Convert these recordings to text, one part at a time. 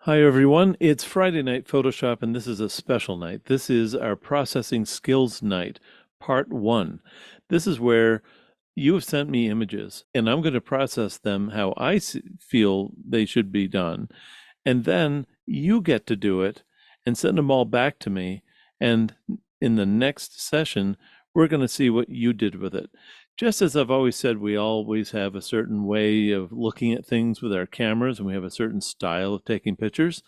Hi everyone, it's Friday Night Photoshop and this is a special night. This is our Processing Skills Night, Part 1. This is where you have sent me images and I'm going to process them how I feel they should be done. And then you get to do it and send them all back to me. And in the next session, we're going to see what you did with it. Just as I've always said, we always have a certain way of looking at things with our cameras and we have a certain style of taking pictures.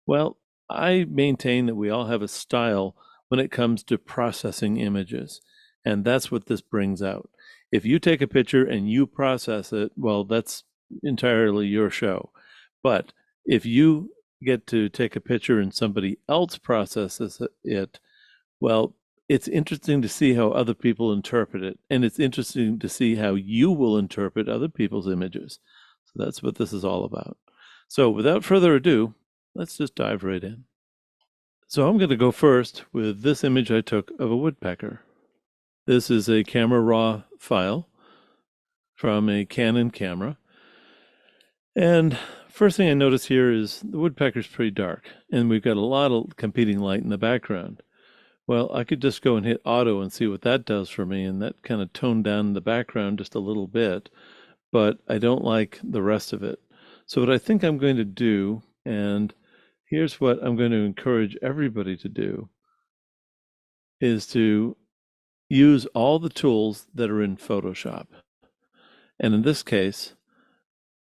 Well, I maintain that we all have a style when it comes to processing images. And that's what this brings out. If you take a picture and you process it, well, that's entirely your show. But if you get to take a picture and somebody else processes it, well, it's interesting to see how other people interpret it. And it's interesting to see how you will interpret other people's images. So that's what this is all about. So without further ado, let's just dive right in. So I'm going to go first with this image I took of a woodpecker. This is a camera raw file from a Canon camera. And first thing I notice here is the woodpecker's pretty dark, and we've got a lot of competing light in the background. Well, I could just go and hit auto and see what that does for me, and that kind of toned down the background just a little bit, but I don't like the rest of it. So what I think I'm going to do, and here's what I'm going to encourage everybody to do, is to use all the tools that are in Photoshop. And in this case,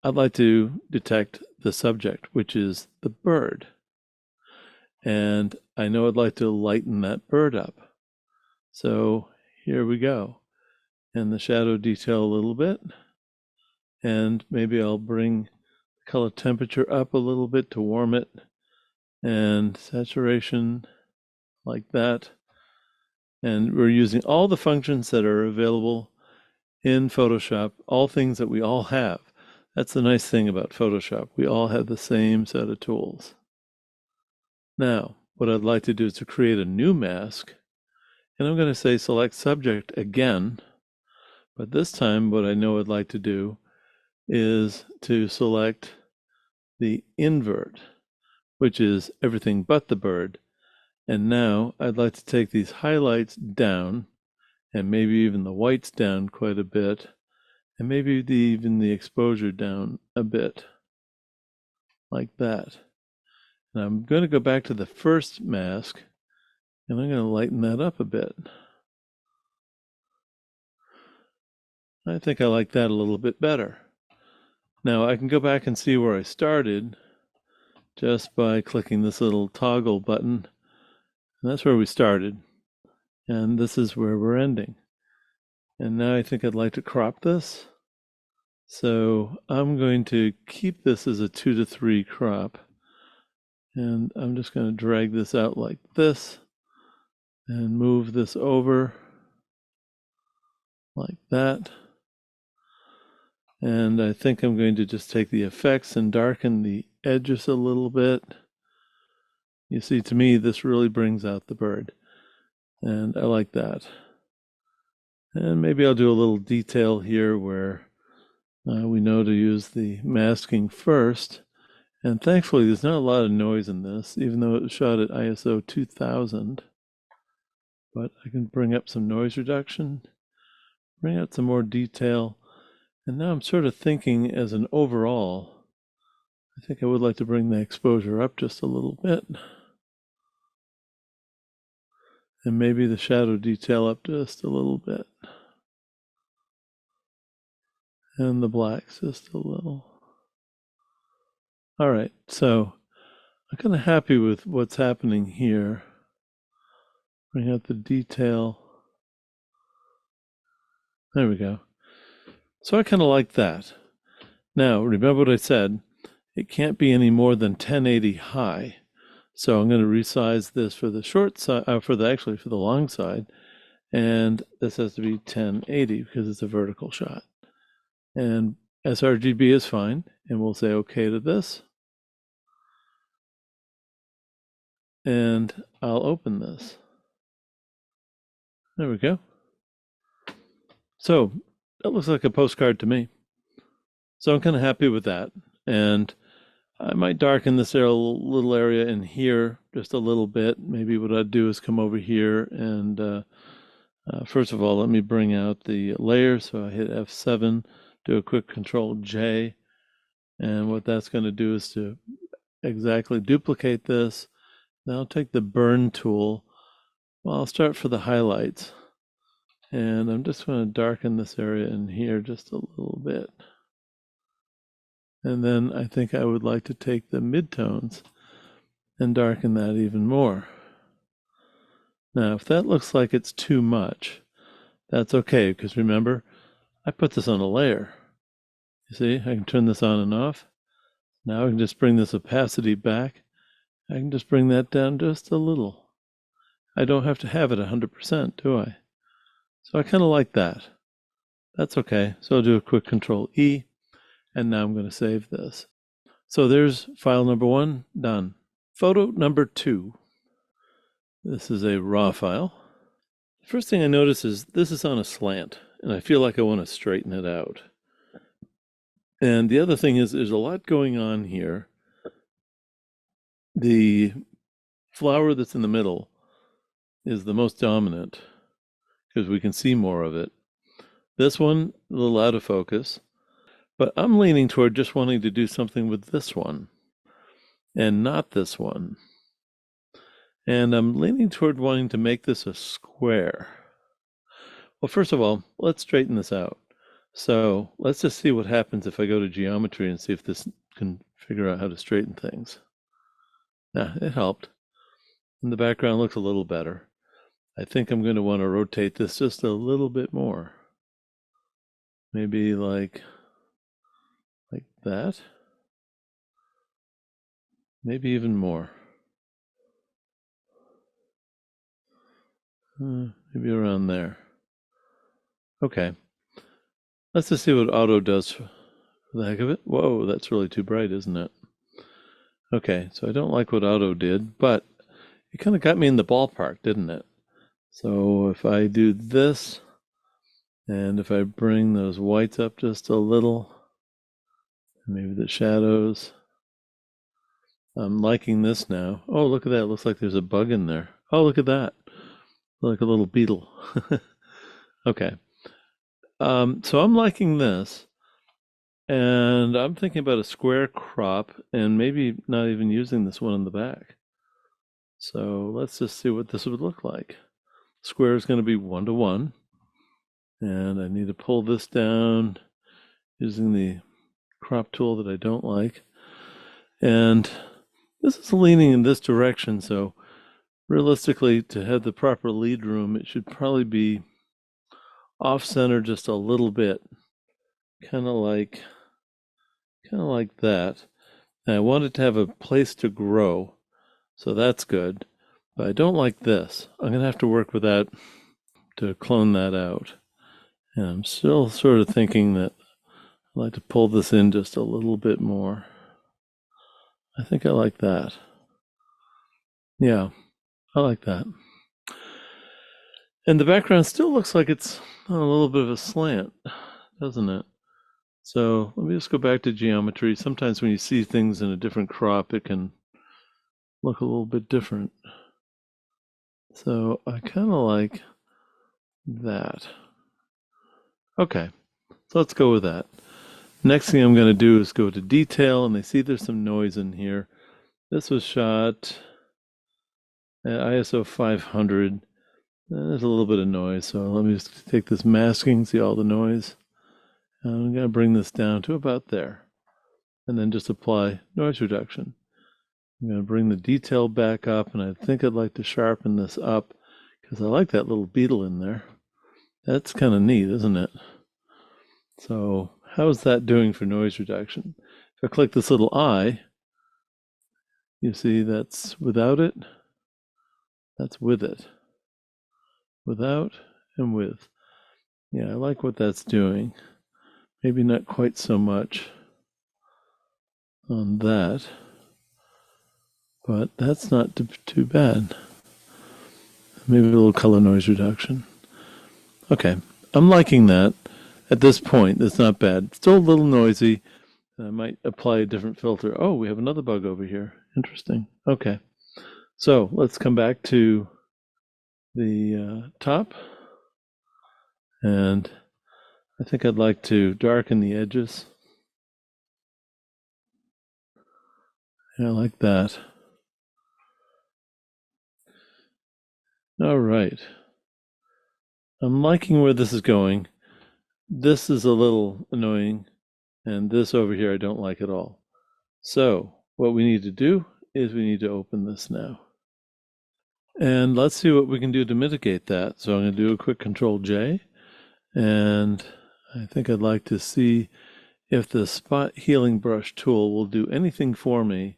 I'd like to detect the subject, which is the bird. And I know I'd like to lighten that bird up. So here we go. And the shadow detail a little bit. And maybe I'll bring the color temperature up a little bit to warm it. And saturation like that. And we're using all the functions that are available in Photoshop, all things that we all have. That's the nice thing about Photoshop. We all have the same set of tools. Now, what I'd like to do is to create a new mask. And I'm going to say select subject again. But this time, what I know I'd like to do is to select the invert, which is everything but the bird. And now I'd like to take these highlights down and maybe even the whites down quite a bit, and maybe even the exposure down a bit, like that. And I'm going to go back to the first mask, and I'm going to lighten that up a bit. I think I like that a little bit better. Now I can go back and see where I started just by clicking this little toggle button. And that's where we started. And this is where we're ending. And now I think I'd like to crop this. So I'm going to keep this as a 2:3 crop. And I'm just going to drag this out like this and move this over like that. And I think I'm going to just take the effects and darken the edges a little bit. You see, to me, this really brings out the bird. And I like that. And maybe I'll do a little detail here where we know to use the masking first. And thankfully, there's not a lot of noise in this, even though it was shot at ISO 2000. But I can bring up some noise reduction, bring out some more detail. And now I'm sort of thinking as an overall, I think I would like to bring the exposure up just a little bit. And maybe the shadow detail up just a little bit. And the blacks just a little. All right, so I'm kind of happy with what's happening here. Bring out the detail. There we go. So I kind of like that. Now, remember what I said, it can't be any more than 1080 high. So I'm going to resize this for the short side, for the long side. And this has to be 1080 because it's a vertical shot. And sRGB is fine. And we'll say okay to this. And I'll open this. There we go. So that looks like a postcard to me. So I'm kind of happy with that. And I might darken this little area in here just a little bit. Maybe what I'd do is come over here and first of all, let me bring out the layer. So I hit F7, do a quick Control J, and what that's going to do is to exactly duplicate this. Now I'll take the burn tool. Well, I'll start for the highlights. And I'm just going to darken this area in here just a little bit. And then I think I would like to take the midtones and darken that even more. Now, if that looks like it's too much, that's okay, because remember, I put this on a layer. You see, I can turn this on and off. Now I can just bring this opacity back. I can just bring that down just a little. I don't have to have it 100%, do I? So I kind of like that. That's okay. So I'll do a quick Control E, and now I'm going to save this. So there's file number 1, done. Photo number 2. This is a raw file. The first thing I notice is this is on a slant, and I feel like I want to straighten it out. And the other thing is there's a lot going on here. The flower that's in the middle is the most dominant because we can see more of it. This one, a little out of focus, but I'm leaning toward just wanting to do something with this one and not this one. And I'm leaning toward wanting to make this a square. Well, first of all, let's straighten this out. So let's just see what happens if I go to geometry and see if this can figure out how to straighten things. Nah, it helped. And the background looks a little better. I think I'm going to want to rotate this just a little bit more. Maybe like that. Maybe even more. Maybe around there. Okay. Let's just see what auto does for the heck of it. Whoa, that's really too bright, isn't it? Okay, so I don't like what auto did, but it kind of got me in the ballpark, didn't it? So if I do this, and if I bring those whites up just a little, maybe the shadows, I'm liking this now. Oh, look at that. It looks like there's a bug in there. Oh, look at that. Like a little beetle. Okay. So I'm liking this. And I'm thinking about a square crop and maybe not even using this one in the back. So let's just see what this would look like. Square is going to be 1:1. And I need to pull this down using the crop tool that I don't like. And this is leaning in this direction, so realistically, to have the proper lead room, it should probably be off-center just a little bit, kind of like that. And I want it to have a place to grow, so that's good. But I don't like this. I'm going to have to work with that to clone that out. And I'm still sort of thinking that I'd like to pull this in just a little bit more. I think I like that. Yeah, I like that. And the background still looks like it's on a little bit of a slant, doesn't it? So let me just go back to geometry. Sometimes when you see things in a different crop, it can look a little bit different. So I kind of like that. Okay, so let's go with that. Next thing I'm going to do is go to detail, and they see there's some noise in here. This was shot at ISO 500. There's a little bit of noise, so let me just take this masking, see all the noise. And I'm going to bring this down to about there, and then just apply noise reduction. I'm going to bring the detail back up, and I think I'd like to sharpen this up because I like that little beetle in there. That's kind of neat, isn't it? So how's that doing for noise reduction? If I click this little eye, you see that's without it, that's with it. Without and with. Yeah, I like what that's doing. Maybe not quite so much on that, but that's not too bad. Maybe a little color noise reduction. Okay, I'm liking that. At this point, that's not bad. Still a little noisy. I might apply a different filter. Oh, we have another bug over here. Interesting. Okay. So let's come back to the top. And I think I'd like to darken the edges. Yeah, I like that. All right. I'm liking where this is going. This is a little annoying, and this over here I don't like at all. So what we need to do is we need to open this now. And let's see what we can do to mitigate that. So I'm going to do a quick Control J, and I think I'd like to see if the spot healing brush tool will do anything for me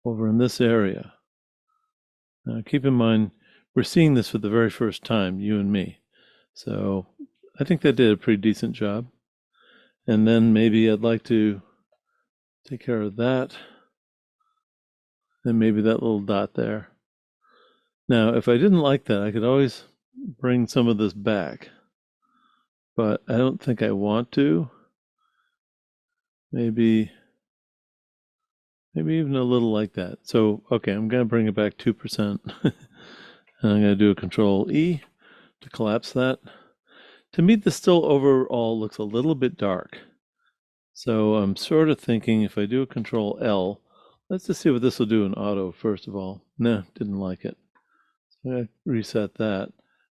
over in this area. Now keep in mind, we're seeing this for the very first time, you and me. So I think that did a pretty decent job. And then maybe I'd like to take care of that. And maybe that little dot there. Now, if I didn't like that, I could always bring some of this back. But I don't think I want to. Maybe even a little like that. So, okay, I'm going to bring it back 2%. And I'm going to do a Control E to collapse that. To me, this still overall looks a little bit dark. So I'm sort of thinking if I do a Control L, let's just see what this will do in auto first of all. Nah, didn't like it. So I'm going to reset that.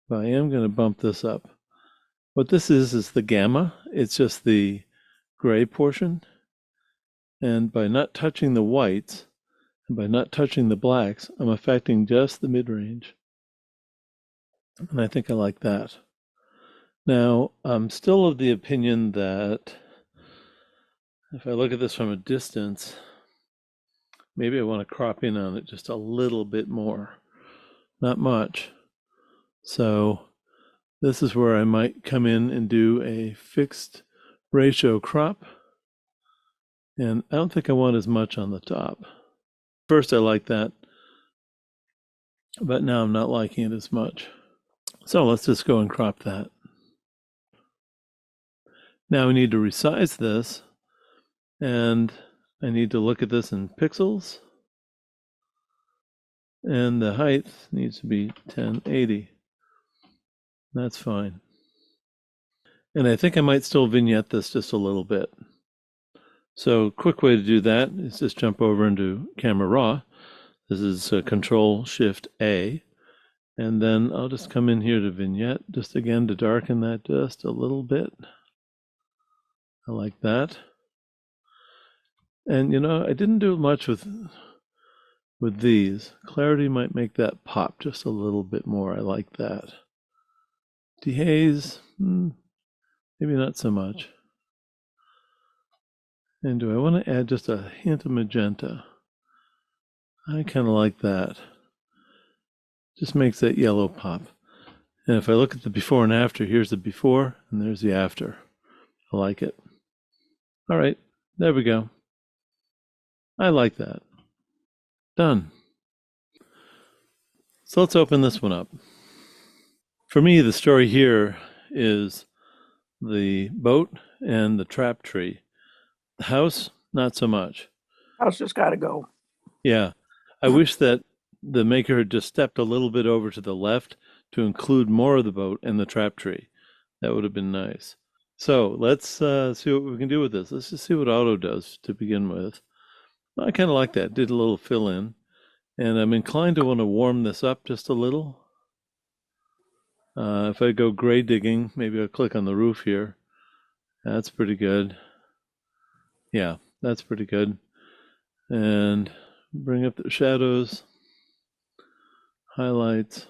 But I am going to bump this up. What this is the gamma. It's just the gray portion. And by not touching the whites, and by not touching the blacks, I'm affecting just the mid-range. And I think I like that. Now, I'm still of the opinion that if I look at this from a distance, maybe I want to crop in on it just a little bit more. Not much. So this is where I might come in and do a fixed ratio crop. And I don't think I want as much on the top. First I like that, but now I'm not liking it as much. So let's just go and crop that. Now we need to resize this, and I need to look at this in pixels. And the height needs to be 1080. That's fine. And I think I might still vignette this just a little bit. So quick way to do that is just jump over into Camera Raw. This is Control Shift A. And then I'll just come in here to vignette, just again to darken that just a little bit. I like that. And you know, I didn't do much with these. Clarity might make that pop just a little bit more. I like that. Dehaze, maybe not so much. And do I want to add just a hint of magenta? I kind of like that. Just makes that yellow pop. And if I look at the before and after, here's the before and there's the after. I like it. All right, there we go. I like that. Done. So let's open this one up. For me, the story here is the boat and the trap tree. The house, not so much. House just got to go. Yeah. I wish that the maker had just stepped a little bit over to the left to include more of the boat and the trap tree. That would have been nice. So let's see what we can do with this. Let's just see what auto does to begin with. I kind of like that. Did a little fill in. And I'm inclined to want to warm this up just a little. If I go gray digging, maybe I'll click on the roof here. That's pretty good. Yeah, that's pretty good. And bring up the shadows, highlights.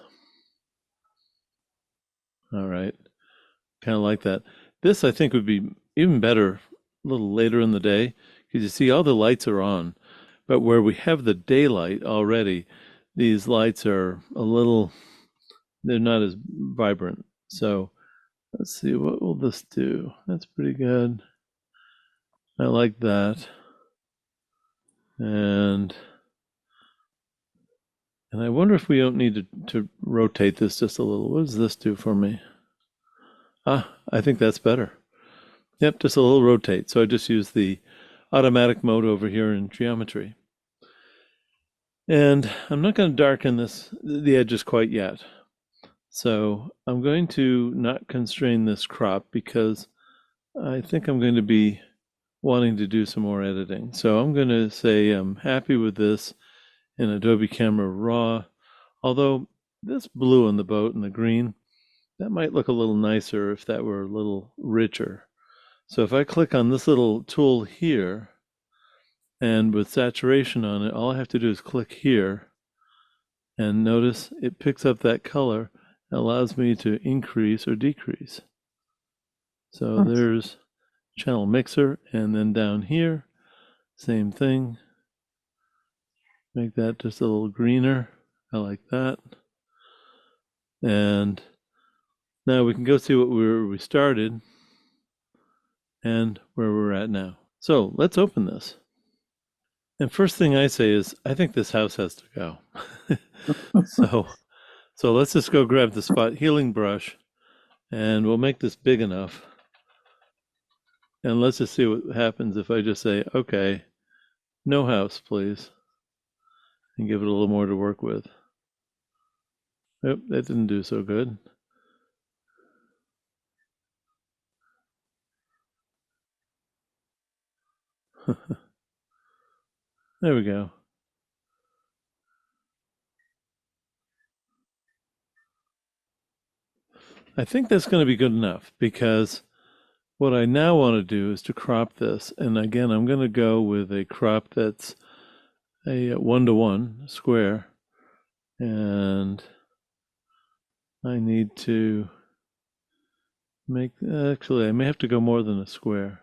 All right, kind of like that. This I think would be even better a little later in the day because you see all the lights are on, but where we have the daylight already, these lights are a little, they're not as vibrant. So let's see, what will this do? That's pretty good. I like that. And I wonder if we don't need to rotate this just a little. What does this do for me? I think that's better. Yep, just a little rotate. So I just use the automatic mode over here in geometry. And I'm not going to darken the edges quite yet. So I'm going to not constrain this crop because I think I'm going to be wanting to do some more editing. So I'm going to say I'm happy with this in Adobe Camera Raw, although this blue on the boat and the green, that might look a little nicer if that were a little richer. So if I click on this little tool here, and with saturation on it, all I have to do is click here, and notice it picks up that color and allows me to increase or decrease. So there's channel mixer, and then down here, same thing. Make that just a little greener. I like that. And now we can go see where we started and where we're at now. So let's open this. And first thing I say is, I think this house has to go. So let's just go grab the spot healing brush, and we'll make this big enough. And let's just see what happens if I just say, okay, no house, please, and give it a little more to work with. Nope, that didn't do so good. There we go. I think that's going to be good enough, because what I now want to do is to crop this. And again, I'm going to go with a crop that's a 1:1 square. And I need to make, actually, I may have to go more than a square.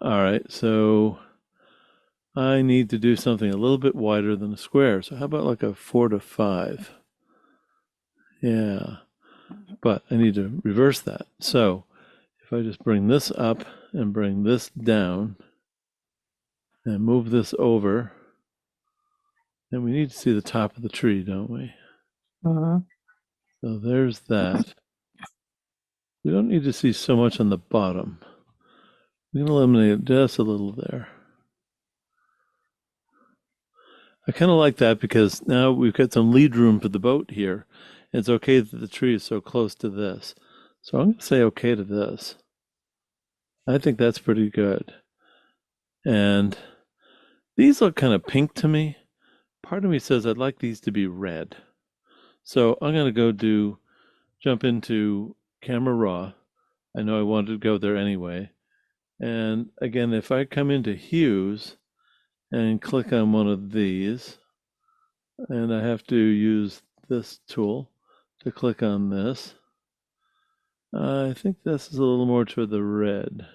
All right, so I need to do something a little bit wider than a square. So how about like a 4:5? Yeah, but I need to reverse that. So if I just bring this up and bring this down and move this over, then we need to see the top of the tree, don't we? So there's that. We don't need to see so much on the bottom. We can eliminate just a little there. I kind of like that because now we've got some lead room for the boat here. It's okay that the tree is so close to this. So I'm going to say okay to this. I think that's pretty good. And these look kind of pink to me. Part of me says I'd like these to be red. So I'm going to go jump into Camera Raw. I know I wanted to go there anyway. And again, if I come into hues and click on one of these, and I have to use this tool to click on this, I think this is a little more to the red.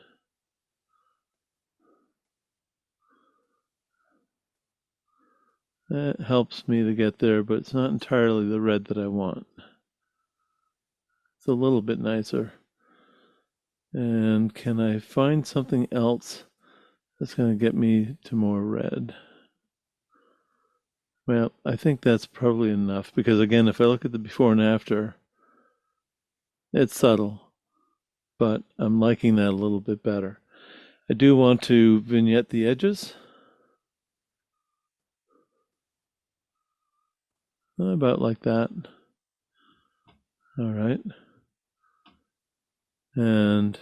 That helps me to get there, but it's not entirely the red that I want. It's a little bit nicer. And can I find something else that's going to get me to more red? Well, I think that's probably enough, because again, if I look at the before and after, it's subtle, but I'm liking that a little bit better. I do want to vignette the edges. About like that. All right. And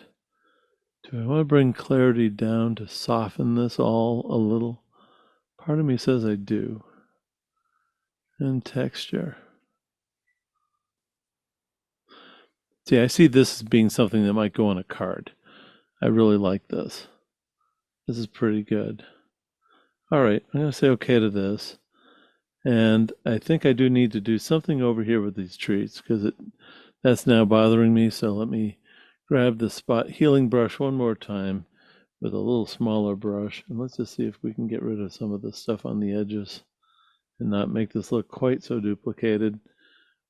do I want to bring clarity down to soften this all a little? Part of me says I do. And texture. See, I see this as being something that might go on a card. I really like this. This is pretty good. All right, I'm going to say okay to this. And I think I do need to do something over here with these trees, because that's now bothering me. So let me grab the spot healing brush one more time with a little smaller brush. And let's just see if we can get rid of some of the stuff on the edges and not make this look quite so duplicated.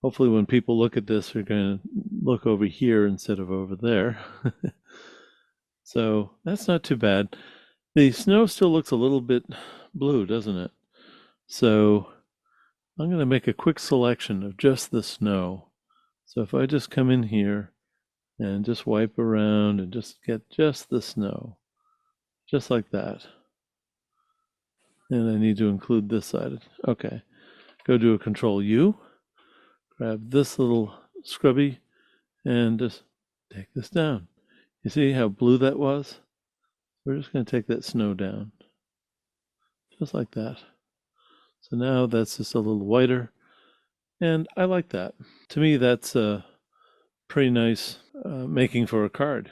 Hopefully when people look at this, they're going to look over here instead of over there. So that's not too bad. The snow still looks a little bit blue, doesn't it? So I'm going to make a quick selection of just the snow. So if I just come in here and just wipe around and just get just the snow, just like that. And I need to include this side. Okay, go do a Control U, grab this little scrubby, and just take this down. You see how blue that was? We're just going to take that snow down, just like that. So now that's just a little whiter, and I like that. To me, that's pretty nice making for a card.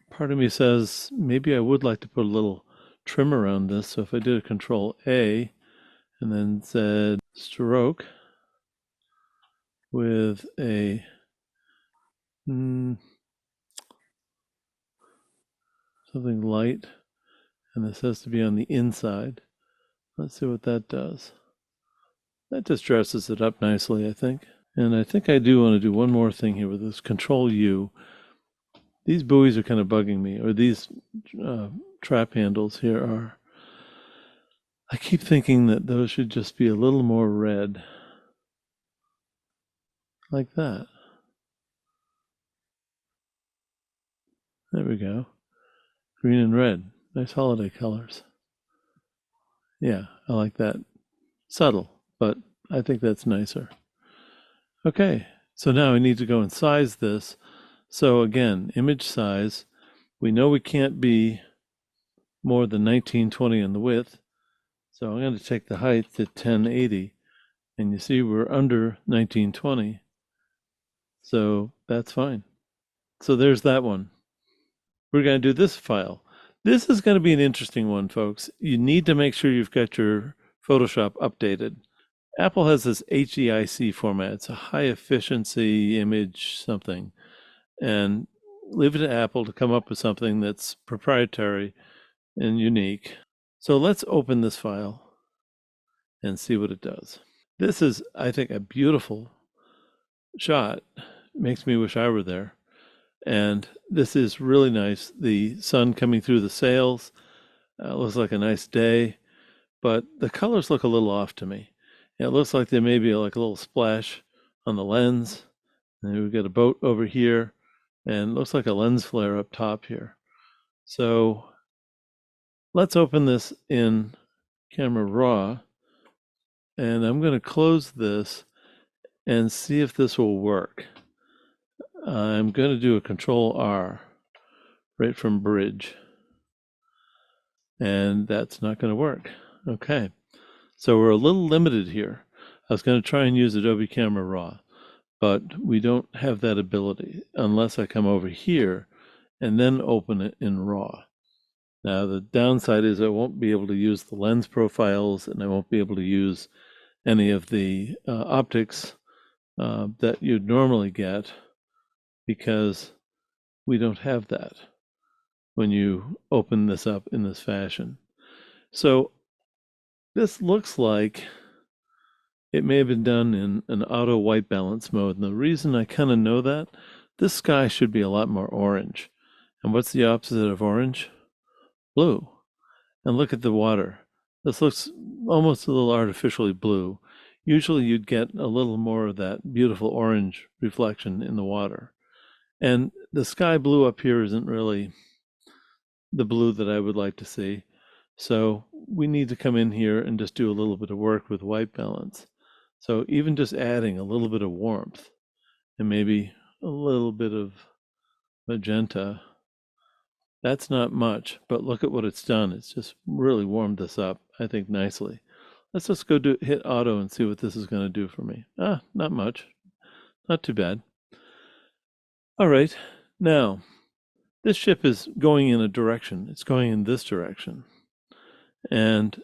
Part of me says maybe I would like to put a little trim around this. So if I did a Control A and then said stroke with a something light, and this has to be on the inside. Let's see what that does. That just dresses it up nicely, I think. And I think I do want to do one more thing here with this Control U. These buoys are kind of bugging me, or these trap handles here are. I keep thinking that those should just be a little more red, like that. There we go. Green and red. Nice holiday colors. Yeah, I like that. Subtle, but I think that's nicer. Okay, so now I need to go and size this. So again, image size. We know we can't be more than 1920 in the width. So I'm going to take the height to 1080. And you see we're under 1920. So that's fine. So there's that one. We're going to do this file. This is going to be an interesting one, folks. You need to make sure you've got your Photoshop updated. Apple has this HEIC format. It's a high efficiency image something. And leave it to Apple to come up with something that's proprietary and unique. So let's open this file and see what it does. This is, I think, a beautiful shot. Makes me wish I were there. And this is really nice. The sun coming through the sails. Looks like a nice day, but the colors look a little off to me. It looks like there may be like a little splash on the lens. And we've got a boat over here, and it looks like a lens flare up top here. So let's open this in Camera Raw, and I'm going to close this and see if this will work. I'm going to do a Control R right from Bridge, and that's not going to work. Okay, so we're a little limited here. I was going to try and use Adobe Camera Raw, but we don't have that ability unless I come over here and then open it in RAW. Now the downside is I won't be able to use the lens profiles, and I won't be able to use any of the optics that you'd normally get, because we don't have that when you open this up in this fashion. So this looks like it may have been done in an auto white balance mode. And the reason I kind of know that, this sky should be a lot more orange. And what's the opposite of orange? Blue. And look at the water. This looks almost a little artificially blue. Usually you'd get a little more of that beautiful orange reflection in the water. And the sky blue up here isn't really the blue that I would like to see. So we need to come in here and just do a little bit of work with white balance. So even just adding a little bit of warmth and maybe a little bit of magenta, that's not much, but look at what it's done. It's just really warmed this up, I think, nicely. Let's just go hit auto and see what this is going to do for me. Not much. Not too bad. All right, now this ship is going in a direction. It's going in this direction. And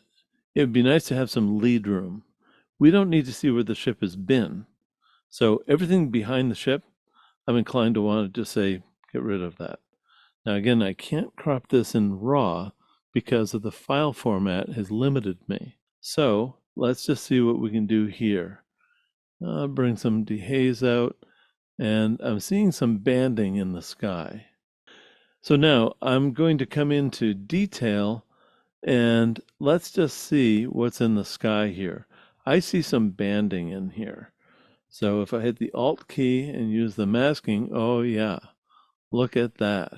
it would be nice to have some lead room. We don't need to see where the ship has been. So everything behind the ship, I'm inclined to want to just say, get rid of that. Now again, I can't crop this in RAW because of the file format has limited me. So let's just see what we can do here. Bring some dehaze out, and I'm seeing some banding in the sky. So now I'm going to come into detail, and let's just see what's in the sky here. I see some banding in here. So if I hit the Alt key and use the masking, oh yeah, look at that.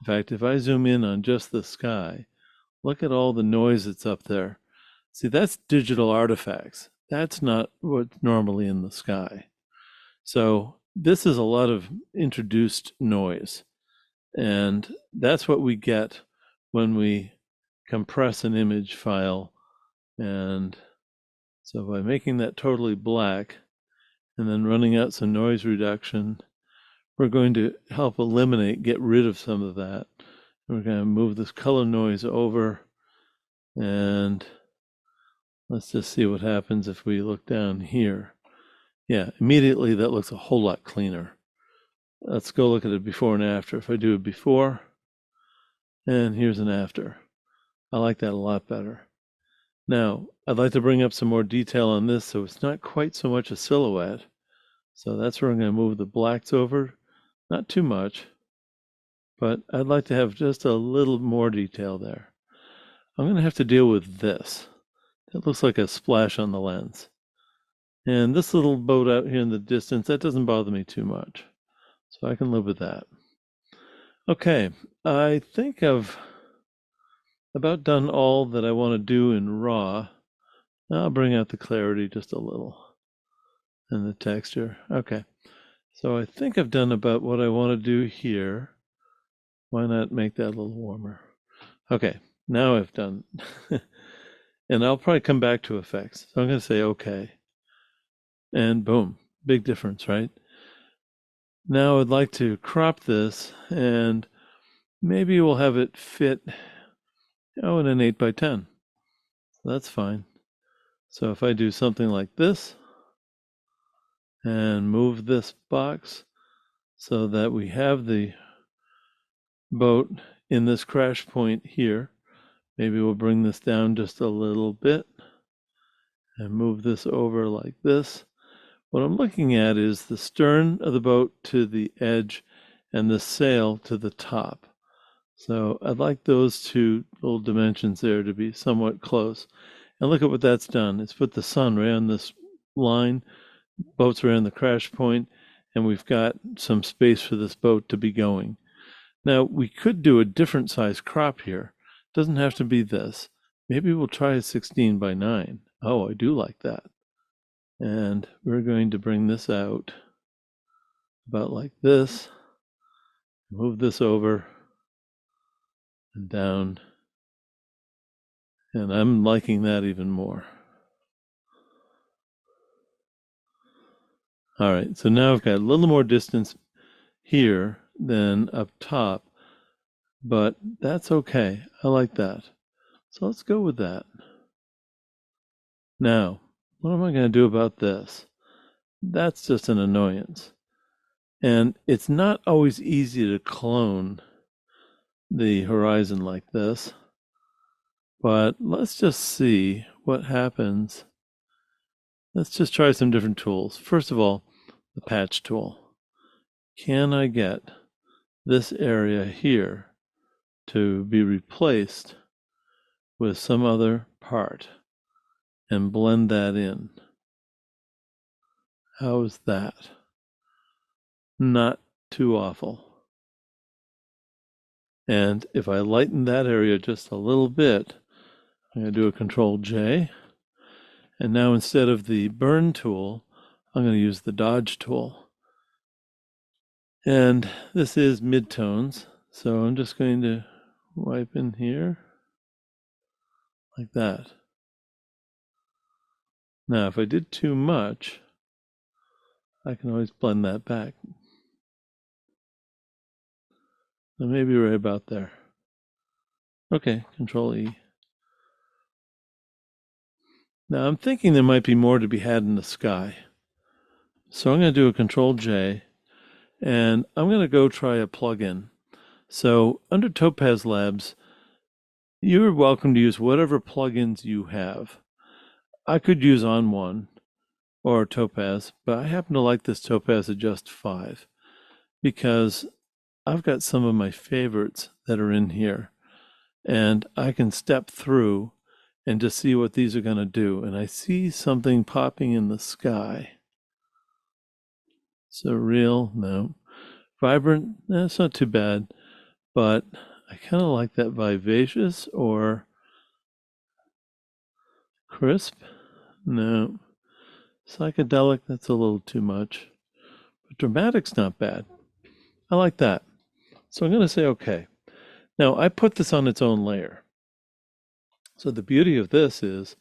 In fact, if I zoom in on just the sky, look at all the noise that's up there. See, that's digital artifacts. That's not what's normally in the sky. So this is a lot of introduced noise. And that's what we get when we compress an image file. And so by making that totally black and then running out some noise reduction, we're going to help get rid of some of that. We're going to move this color noise over, and let's just see what happens if we look down here. Yeah, immediately that looks a whole lot cleaner. Let's go look at it before and after. If I do a before, and here's an after. I like that a lot better. Now, I'd like to bring up some more detail on this so it's not quite so much a silhouette. So that's where I'm going to move the blacks over. Not too much, but I'd like to have just a little more detail there. I'm going to have to deal with this. That looks like a splash on the lens. And this little boat out here in the distance, that doesn't bother me too much. So I can live with that. Okay, I think I've about done all that I want to do in RAW. I'll bring out the clarity just a little and the texture. Okay, so I think I've done about what I want to do here. Why not make that a little warmer? Okay, now I've done. And I'll probably come back to effects. So I'm going to say okay. And boom, big difference, right? Now I'd like to crop this, and maybe we'll have it fit, in an 8x10. That's fine. So if I do something like this and move this box so that we have the boat in this crash point here, maybe we'll bring this down just a little bit and move this over like this. What I'm looking at is the stern of the boat to the edge and the sail to the top. So I'd like those two little dimensions there to be somewhat close. And look at what that's done. It's put the sun right on this line, boat's right on the crash point, and we've got some space for this boat to be going. Now, we could do a different size crop here. It doesn't have to be this. Maybe we'll try a 16:9. Oh, I do like that. And we're going to bring this out about like this, move this over and down, and I'm liking that even more. All right, so now I've got a little more distance here than up top, but that's okay. I like that. So let's go with that. Now, what am I going to do about this? That's just an annoyance. And it's not always easy to clone the horizon like this, but let's just see what happens. Let's just try some different tools. First of all, the patch tool. Can I get this area here to be replaced with some other part and blend that in? How's that? Not too awful. And if I lighten that area just a little bit, I'm going to do a Control J. And now instead of the burn tool, I'm going to use the dodge tool. And this is midtones, so I'm just going to wipe in here like that. Now, if I did too much, I can always blend that back. So maybe right about there. Okay, Control E. Now I'm thinking there might be more to be had in the sky. So I'm going to do a Control J, and I'm going to go try a plugin. So under Topaz Labs, you're welcome to use whatever plugins you have. I could use ON1 or Topaz, but I happen to like this Topaz Adjust 5 because I've got some of my favorites that are in here, and I can step through and just see what these are going to do. And I see something popping in the sky. Surreal, no. Vibrant, that's not too bad. but I kind of like that vivacious or crisp. No, psychedelic, that's a little too much. But dramatic's not bad. I like that. So I'm going to say okay. Now, I put this on its own layer. So the beauty of this is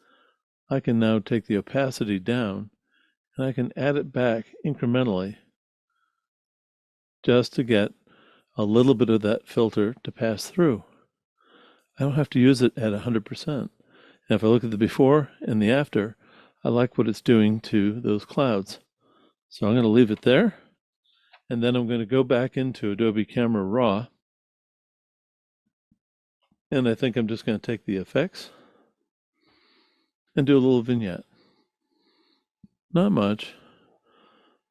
I can now take the opacity down and I can add it back incrementally just to get a little bit of that filter to pass through. I don't have to use it at 100%. And if I look at the before and the after, I like what it's doing to those clouds. So I'm going to leave it there. And then I'm going to go back into Adobe Camera Raw. And I think I'm just going to take the effects and do a little vignette. Not much,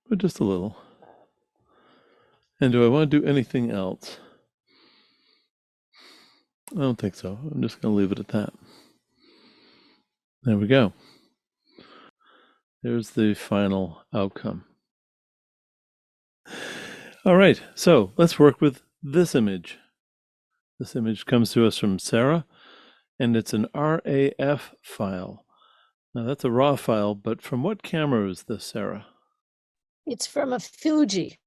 but just a little. And do I want to do anything else? I don't think so. I'm just going to leave it at that. There we go. There's the final outcome. All right, so let's work with this image. This image comes to us from Sarah, and it's an RAF file. Now that's a RAW file, but from what camera is this, Sarah? It's from a Fuji.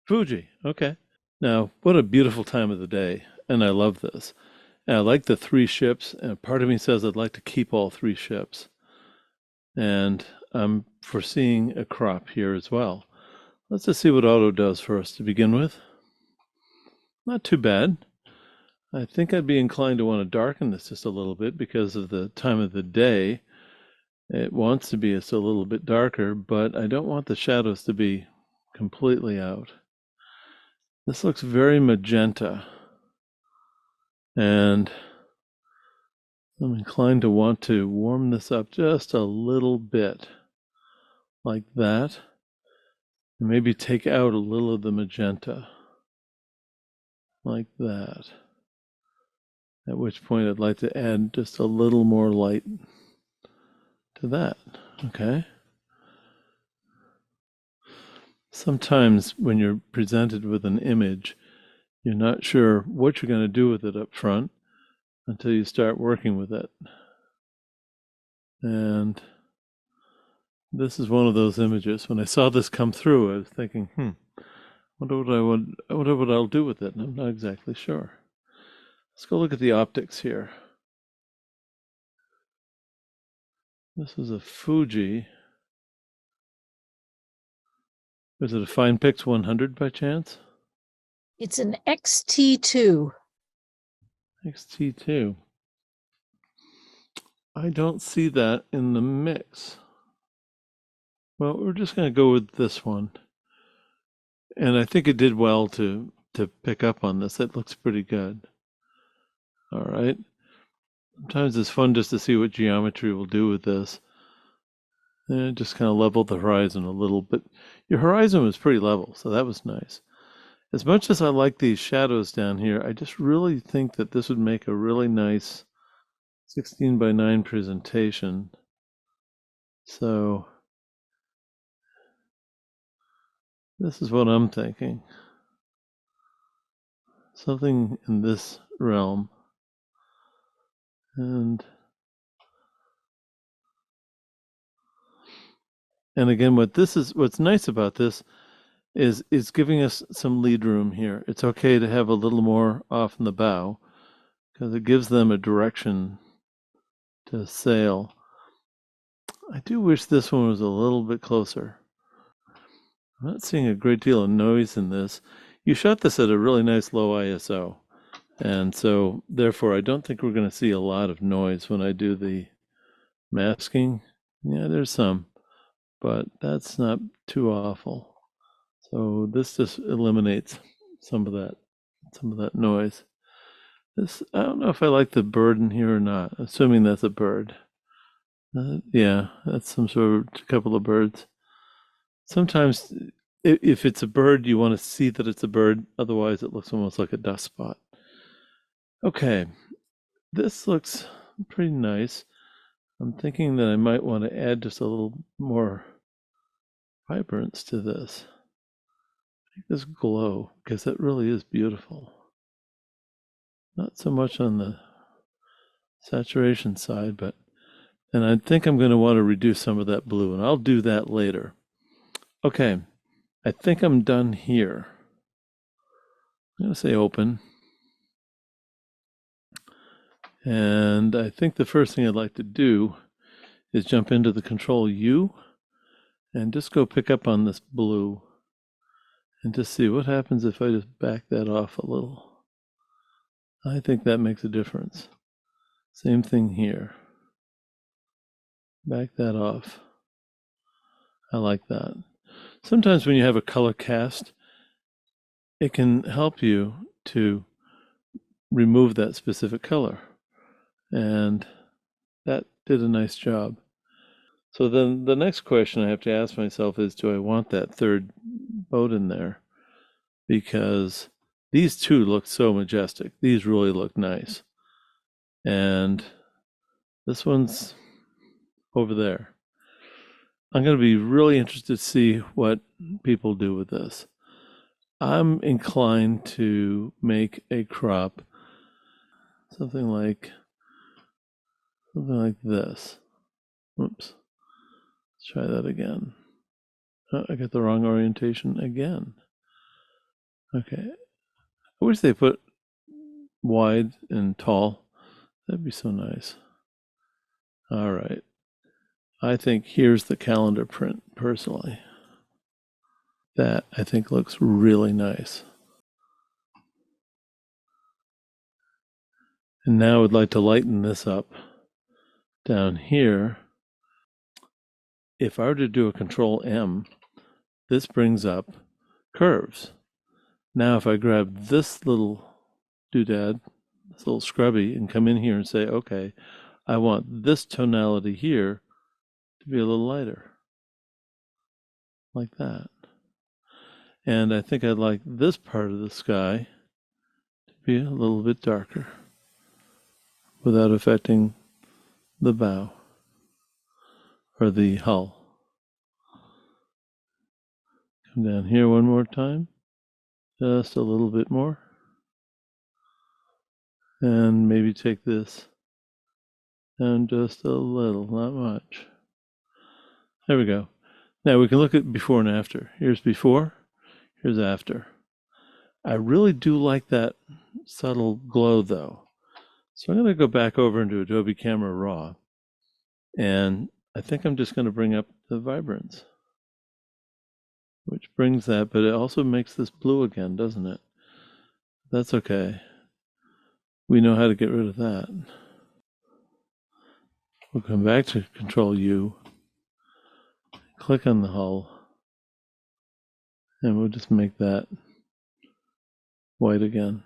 Fuji, okay. Now, what a beautiful time of the day, and I love this. And I like the three ships, and part of me says I'd like to keep all three ships. And I'm foreseeing a crop here as well. Let's just see what auto does for us to begin with. Not too bad. I think I'd be inclined to want to darken this just a little bit because of the time of the day. It wants to be just a little bit darker, but I don't want the shadows to be completely out. This looks very magenta, and I'm inclined to want to warm this up just a little bit, like that, and maybe take out a little of the magenta, like that. At which point I'd like to add just a little more light to that, okay? Sometimes when you're presented with an image, you're not sure what you're going to do with it up front until you start working with it. And this is one of those images. When I saw this come through, I was thinking, I wonder what I'll do with it, and I'm not exactly sure. Let's go look at the optics here. This is a Fuji. Is it a FinePix 100 by chance? It's an XT2. XT2. I don't see that in the mix. Well, we're just going to go with this one. And I think it did well to pick up on this. It looks pretty good. All right. Sometimes it's fun just to see what geometry will do with this. And just kind of leveled the horizon a little, but your horizon was pretty level, so that was nice. As much as I like these shadows down here, I just really think that this would make a really nice 16 by 9 presentation. So this is what I'm thinking. Something in this realm. And again, what's nice about this is it's giving us some lead room here. It's okay to have a little more off in the bow because it gives them a direction to sail. I do wish this one was a little bit closer. I'm not seeing a great deal of noise in this. You shot this at a really nice low ISO, and so therefore I don't think we're going to see a lot of noise when I do the masking. Yeah, there's some, but that's not too awful. So this just eliminates some of that noise. This, I don't know if I like the bird in here or not, assuming that's a bird. Yeah, that's some sort of a couple of birds. Sometimes if it's a bird, you want to see that it's a bird. Otherwise, it looks almost like a dust spot. Okay, this looks pretty nice. I'm thinking that I might want to add just a little more vibrance to this. Make this glow, because that really is beautiful. Not so much on the saturation side, but, and I think I'm going to want to reduce some of that blue, and I'll do that later. Okay, I think I'm done here. I'm going to say open. And I think the first thing I'd like to do is jump into the Control U and just go pick up on this blue and just see what happens if I just back that off a little. I think that makes a difference. Same thing here. Back that off. I like that. Sometimes when you have a color cast, it can help you to remove that specific color. And that did a nice job. So then the next question I have to ask myself is, do I want that third boat in there? Because these two look so majestic. These really look nice. And this one's over there. I'm going to be really interested to see what people do with this. I'm inclined to make a crop something like this. Oops. Let's try that again. Oh, I got the wrong orientation again. Okay. I wish they put wide and tall. That'd be so nice. All right. I think here's the calendar print, personally. That, I think, looks really nice. And now I would like to lighten this up down here. If I were to do a Control M, this brings up curves. Now if I grab this little doodad, this little scrubby, and come in here and say, okay, I want this tonality here to be a little lighter, like that. And I think I'd like this part of the sky to be a little bit darker without affecting the bow or the hull. Come down here one more time, just a little bit more. And maybe take this down just a little, not much. There we go. Now we can look at before and after. Here's before, here's after. I really do like that subtle glow though. So I'm going to go back over into Adobe Camera Raw, and I think I'm just going to bring up the vibrance, which brings that, but it also makes this blue again, doesn't it? That's okay. We know how to get rid of that. We'll come back to Control U, click on the hull, and we'll just make that white again.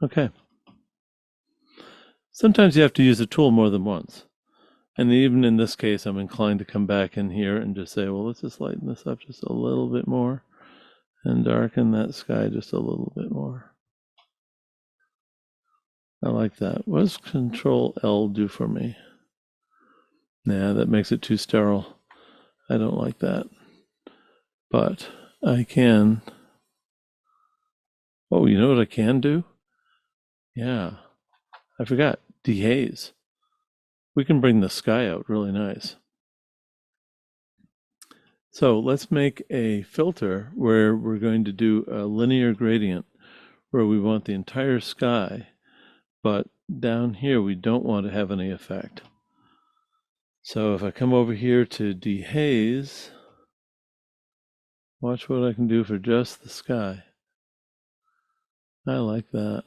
Okay. Sometimes you have to use a tool more than once. And even in this case, I'm inclined to come back in here and just say, well, let's just lighten this up just a little bit more and darken that sky just a little bit more. I like that. What does Control L do for me? Nah, that makes it too sterile. I don't like that. But I can. Oh, you know what I can do? Yeah, I forgot. Dehaze. We can bring the sky out really nice. So let's make a filter where we're going to do a linear gradient where we want the entire sky, but down here we don't want to have any effect. So if I come over here to dehaze, watch what I can do for just the sky. I like that.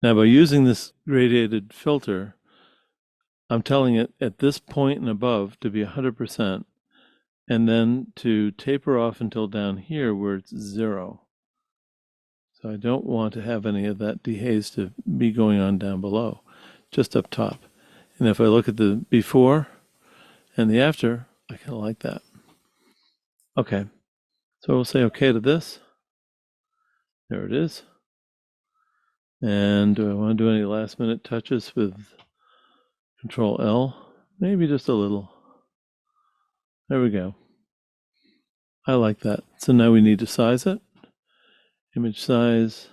Now by using this gradiated filter, I'm telling it at this point and above to be 100%, and then to taper off until down here where it's 0. So I don't want to have any of that dehaze to be going on down below, just up top. And if I look at the before and the after, I kind of like that. Okay, so we'll say okay to this. There it is. And do I want to do any last minute touches with Control L? Maybe just a little. There we go. I like that. So now we need to size it. Image size.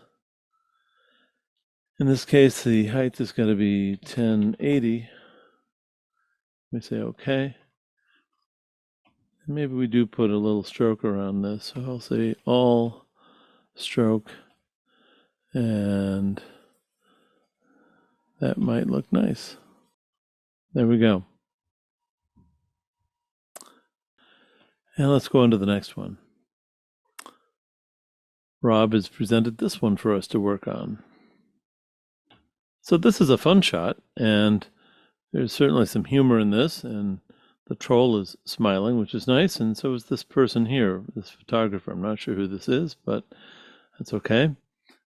In this case, the height is going to be 1080. We say OK. And maybe we do put a little stroke around this. So I'll say all stroke, and that might look nice. There we go. And let's go on to the next one. Rob has presented this one for us to work on. So this is a fun shot, and there's certainly some humor in this, and the troll is smiling, which is nice, and so is this person here, this photographer. I'm not sure who this is, but that's okay.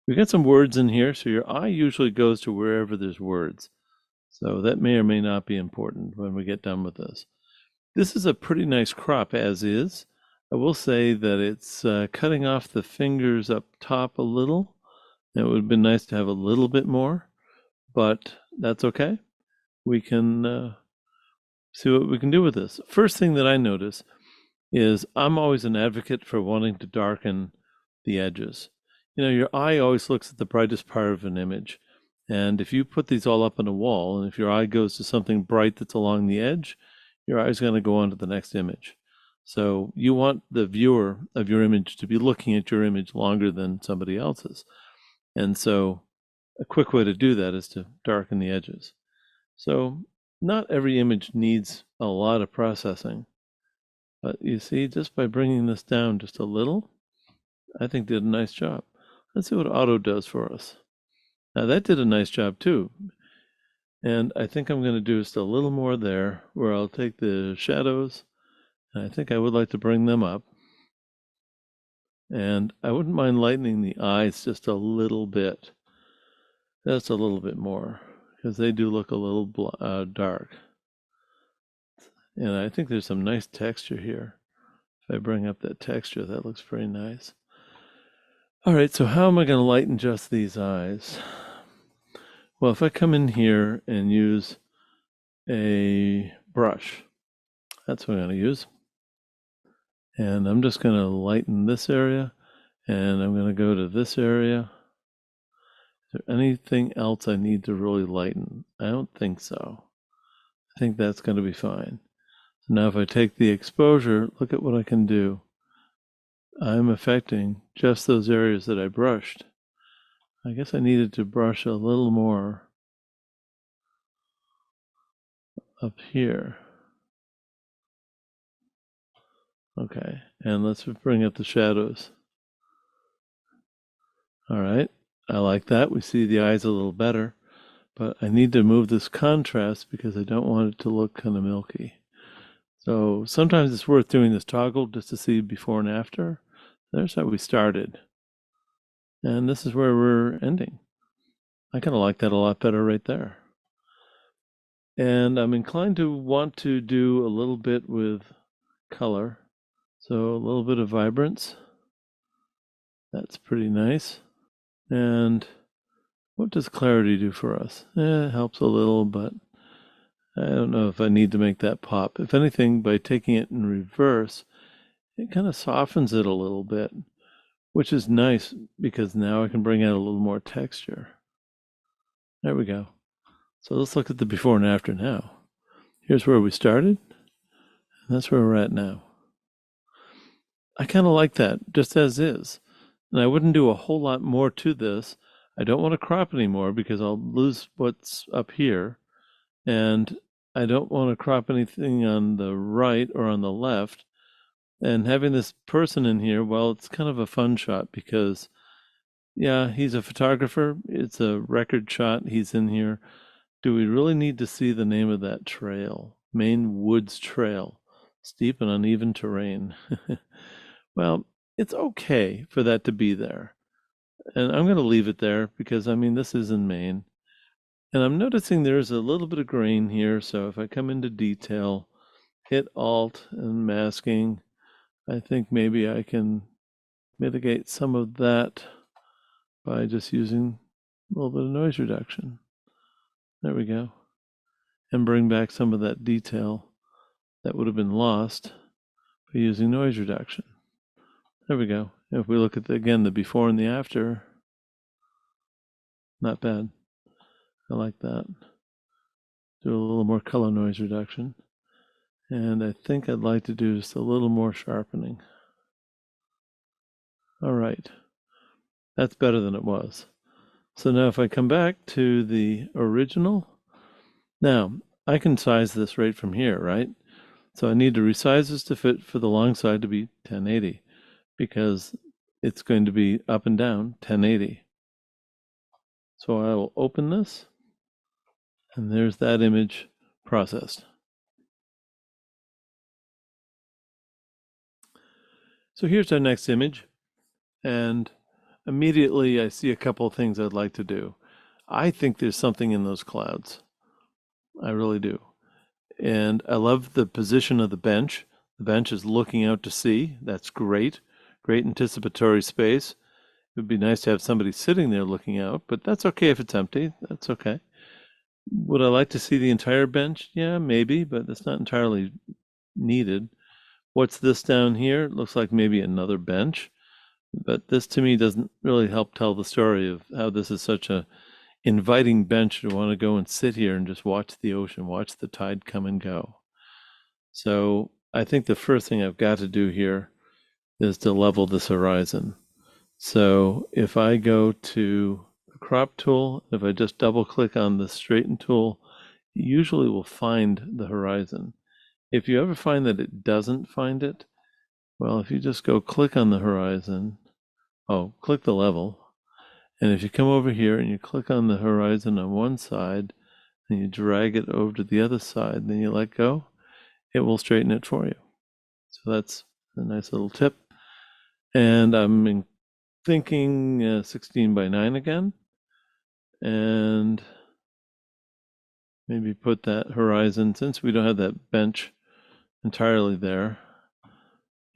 We got some words in here, so your eye usually goes to wherever there's words. So that may or may not be important when we get done with this. This is a pretty nice crop as is. I will say that it's cutting off the fingers up top a little. It would have been nice to have a little bit more, but that's okay. We can see what we can do with this. First thing that I notice is I'm always an advocate for wanting to darken the edges. You know, your eye always looks at the brightest part of an image. And if you put these all up on a wall, and if your eye goes to something bright that's along the edge, your eye is going to go on to the next image. So you want the viewer of your image to be looking at your image longer than somebody else's. And so a quick way to do that is to darken the edges. So not every image needs a lot of processing. But you see, just by bringing this down just a little, I think did a nice job. Let's see what auto does for us. Now that did a nice job too. And I think I'm going to do just a little more there, where I'll take the shadows, and I think I would like to bring them up. And I wouldn't mind lightening the eyes just a little bit. Just a little bit more, because they do look a little dark. And I think there's some nice texture here. If I bring up that texture, that looks very nice. All right, so how am I going to lighten just these eyes? Well, if I come in here and use a brush, that's what I'm going to use. And I'm just going to lighten this area, and I'm going to go to this area. Is there anything else I need to really lighten? I don't think so. I think that's going to be fine. So now if I take the exposure, look at what I can do. I'm affecting just those areas that I brushed. I guess I needed to brush a little more up here. Okay, and let's bring up the shadows. All right, I like that. We see the eyes a little better, but I need to move this contrast because I don't want it to look kind of milky. So sometimes it's worth doing this toggle just to see before and after. There's how we started. And this is where we're ending. I kind of like that a lot better right there. And I'm inclined to want to do a little bit with color. So a little bit of vibrance. That's pretty nice. And what does clarity do for us? It helps a little, but I don't know if I need to make that pop. If anything, by taking it in reverse, it kind of softens it a little bit, which is nice because now I can bring out a little more texture. There we go. So let's look at the before and after now. Here's where we started, and that's where we're at now. I kind of like that, just as is. And I wouldn't do a whole lot more to this. I don't want to crop anymore because I'll lose what's up here. And I don't want to crop anything on the right or on the left. And having this person in here, well, it's kind of a fun shot because, yeah, he's a photographer. It's a record shot. He's in here. Do we really need to see the name of that trail? Maine Woods Trail, steep and uneven terrain. Well, it's okay for that to be there. And I'm going to leave it there because, I mean, this is in Maine. And I'm noticing there's a little bit of grain here. So if I come into detail, hit Alt and masking, I think maybe I can mitigate some of that by just using a little bit of noise reduction. There we go. And bring back some of that detail that would have been lost by using noise reduction. There we go. If we look at, again, the before and the after, not bad. I like that. Do a little more color noise reduction. And I think I'd like to do just a little more sharpening. All right. That's better than it was. So now if I come back to the original, now I can size this right from here, right? So I need to resize this to fit for the long side to be 1080 because it's going to be up and down 1080. So I will open this, and there's that image processed. So here's our next image, and immediately I see a couple of things I'd like to do. I think there's something in those clouds. I really do. And I love the position of the bench. The bench is looking out to sea. That's great. Great anticipatory space. It would be nice to have somebody sitting there looking out, but that's okay if it's empty. That's okay. Would I like to see the entire bench? Yeah, maybe, but that's not entirely needed. What's this down here? It looks like maybe another bench, but this to me doesn't really help tell the story of how this is such a inviting bench to want to go and sit here and just watch the ocean, watch the tide come and go. So I think the first thing I've got to do here is to level this horizon. So if I go to the crop tool, if I just double click on the straighten tool, it usually will find the horizon. If you ever find that it doesn't find it, well, if you just go click on the horizon, click the level, and if you come over here and you click on the horizon on one side, and you drag it over to the other side, then you let go, it will straighten it for you. So that's a nice little tip. And I'm thinking 16 by 9 again, and maybe put that horizon, since we don't have that bench entirely there.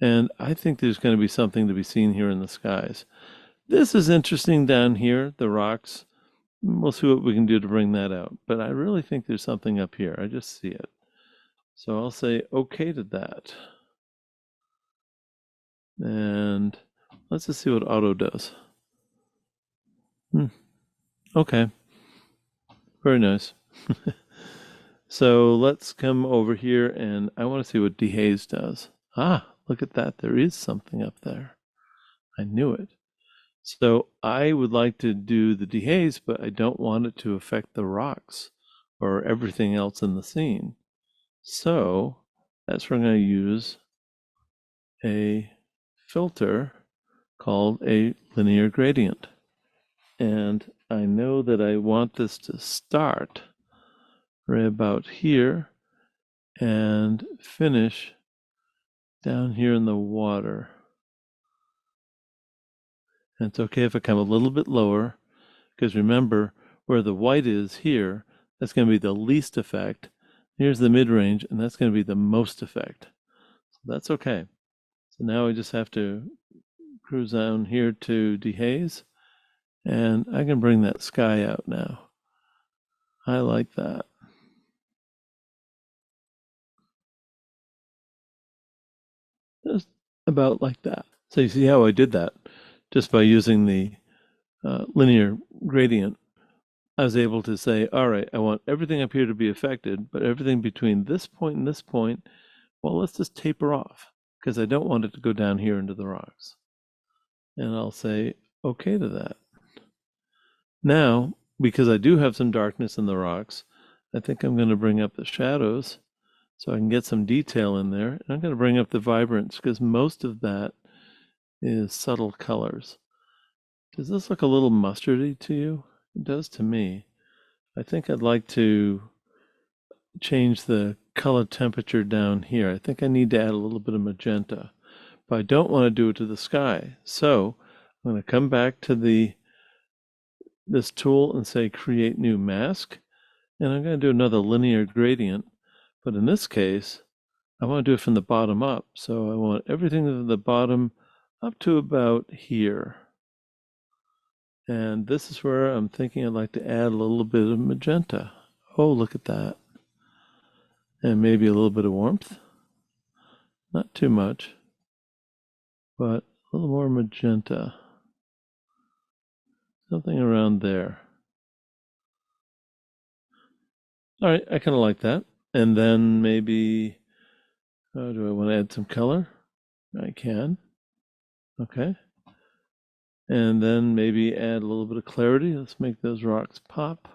And I think there's going to be something to be seen here in the skies. This is interesting down here, the rocks. We'll see what we can do to bring that out. But I really think there's something up here. I just see it. So I'll say okay to that. And let's just see what auto does. Okay. Very nice. So let's come over here, and I want to see what dehaze does. Ah, look at that. There is something up there. I knew it. So I would like to do the dehaze, but I don't want it to affect the rocks or everything else in the scene. So that's where I'm going to use a filter called a linear gradient. And I know that I want this to start right about here and finish down here in the water. And it's okay if I come a little bit lower, because remember, where the white is here, that's going to be the least effect. Here's the mid-range, and that's going to be the most effect. So that's okay. So now I just have to cruise down here to dehaze, and I can bring that sky out now. I like that. Just about like that. So you see how I did that? Just by using the linear gradient, I was able to say, all right, I want everything up here to be affected, but everything between this point and this point, well, let's just taper off, because I don't want it to go down here into the rocks. And I'll say okay to that. Now, because I do have some darkness in the rocks, I think I'm going to bring up the shadows so I can get some detail in there. And I'm going to bring up the vibrance, because most of that is subtle colors. Does this look a little mustardy to you? It does to me. I think I'd like to change the color temperature down here. I think I need to add a little bit of magenta, but I don't want to do it to the sky. So I'm going to come back to this tool and say create new mask, and I'm going to do another linear gradient, but in this case I want to do it from the bottom up. So I want everything from the bottom up to about here. And this is where I'm thinking I'd like to add a little bit of magenta. Oh, look at that. And maybe a little bit of warmth. Not too much, but A little more magenta. Something around there. All right, I kind of like that. And then maybe, do I want to add some color? I can. Okay. And then maybe add a little bit of clarity. Let's make those rocks pop.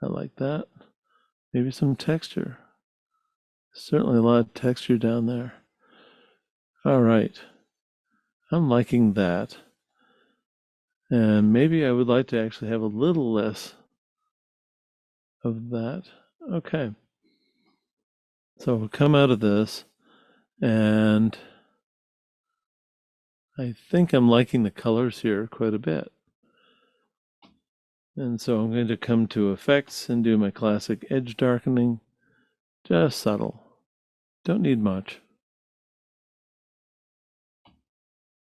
I like that. Maybe some texture. Certainly a lot of texture down there. All right. I'm liking that. And maybe I would like to actually have a little less of that. Okay. So we'll come out of this, and I think I'm liking the colors here quite a bit. And so I'm going to come to effects and do my classic edge darkening, just subtle. Don't need much.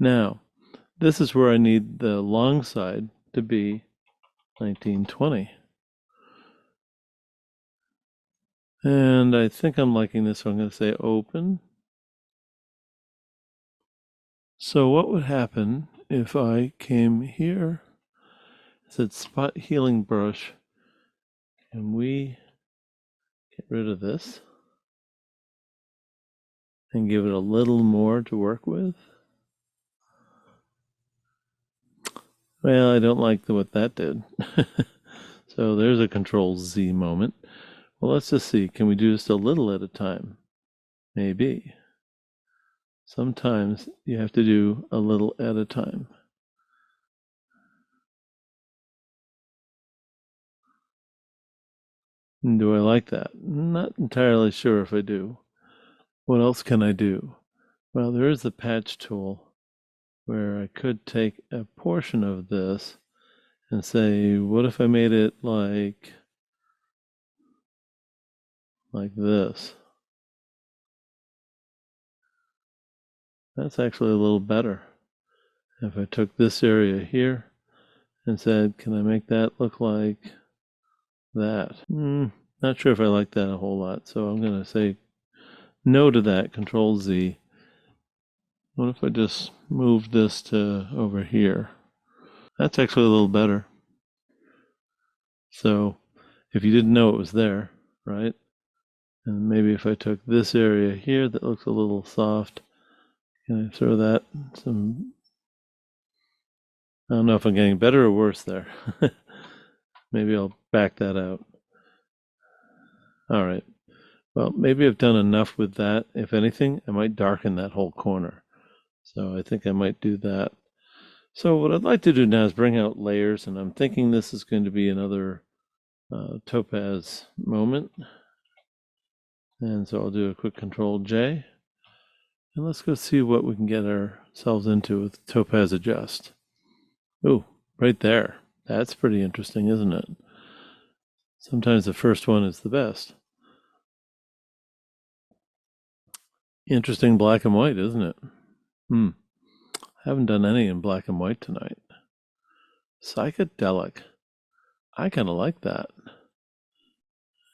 Now, this is where I need the long side to be 1920. And I think I'm liking this, so I'm going to say open. So what would happen if I came here, said spot healing brush, and we get rid of this and give it a little more to work with? Well, I don't like what that did. So there's a Control Z moment. Well, let's just see. Can we do just a little at a time? Maybe. Sometimes you have to do a little at a time. And do I like that? Not entirely sure if I do. What else can I do? Well, there is the patch tool where I could take a portion of this and say, what if I made it like this? That's actually a little better. If I took this area here and said, can I make that look like that? Not sure if I like that a whole lot, so I'm going to say no to that, Control Z. What if I just move this to over here? That's actually a little better. So if you didn't know it was there, right? And maybe if I took this area here that looks a little soft, can I throw that some, I don't know if I'm getting better or worse there. Maybe I'll back that out. All right. Well, maybe I've done enough with that. If anything, I might darken that whole corner. So I think I might do that. So what I'd like to do now is bring out layers, and I'm thinking this is going to be another topaz moment. And so I'll do a quick Control J. And let's go see what we can get ourselves into with topaz adjust. Ooh, right there. That's pretty interesting, isn't it? Sometimes the first one is the best. Interesting black and white, isn't it? Haven't done any in black and white tonight. Psychedelic. I kind of like that.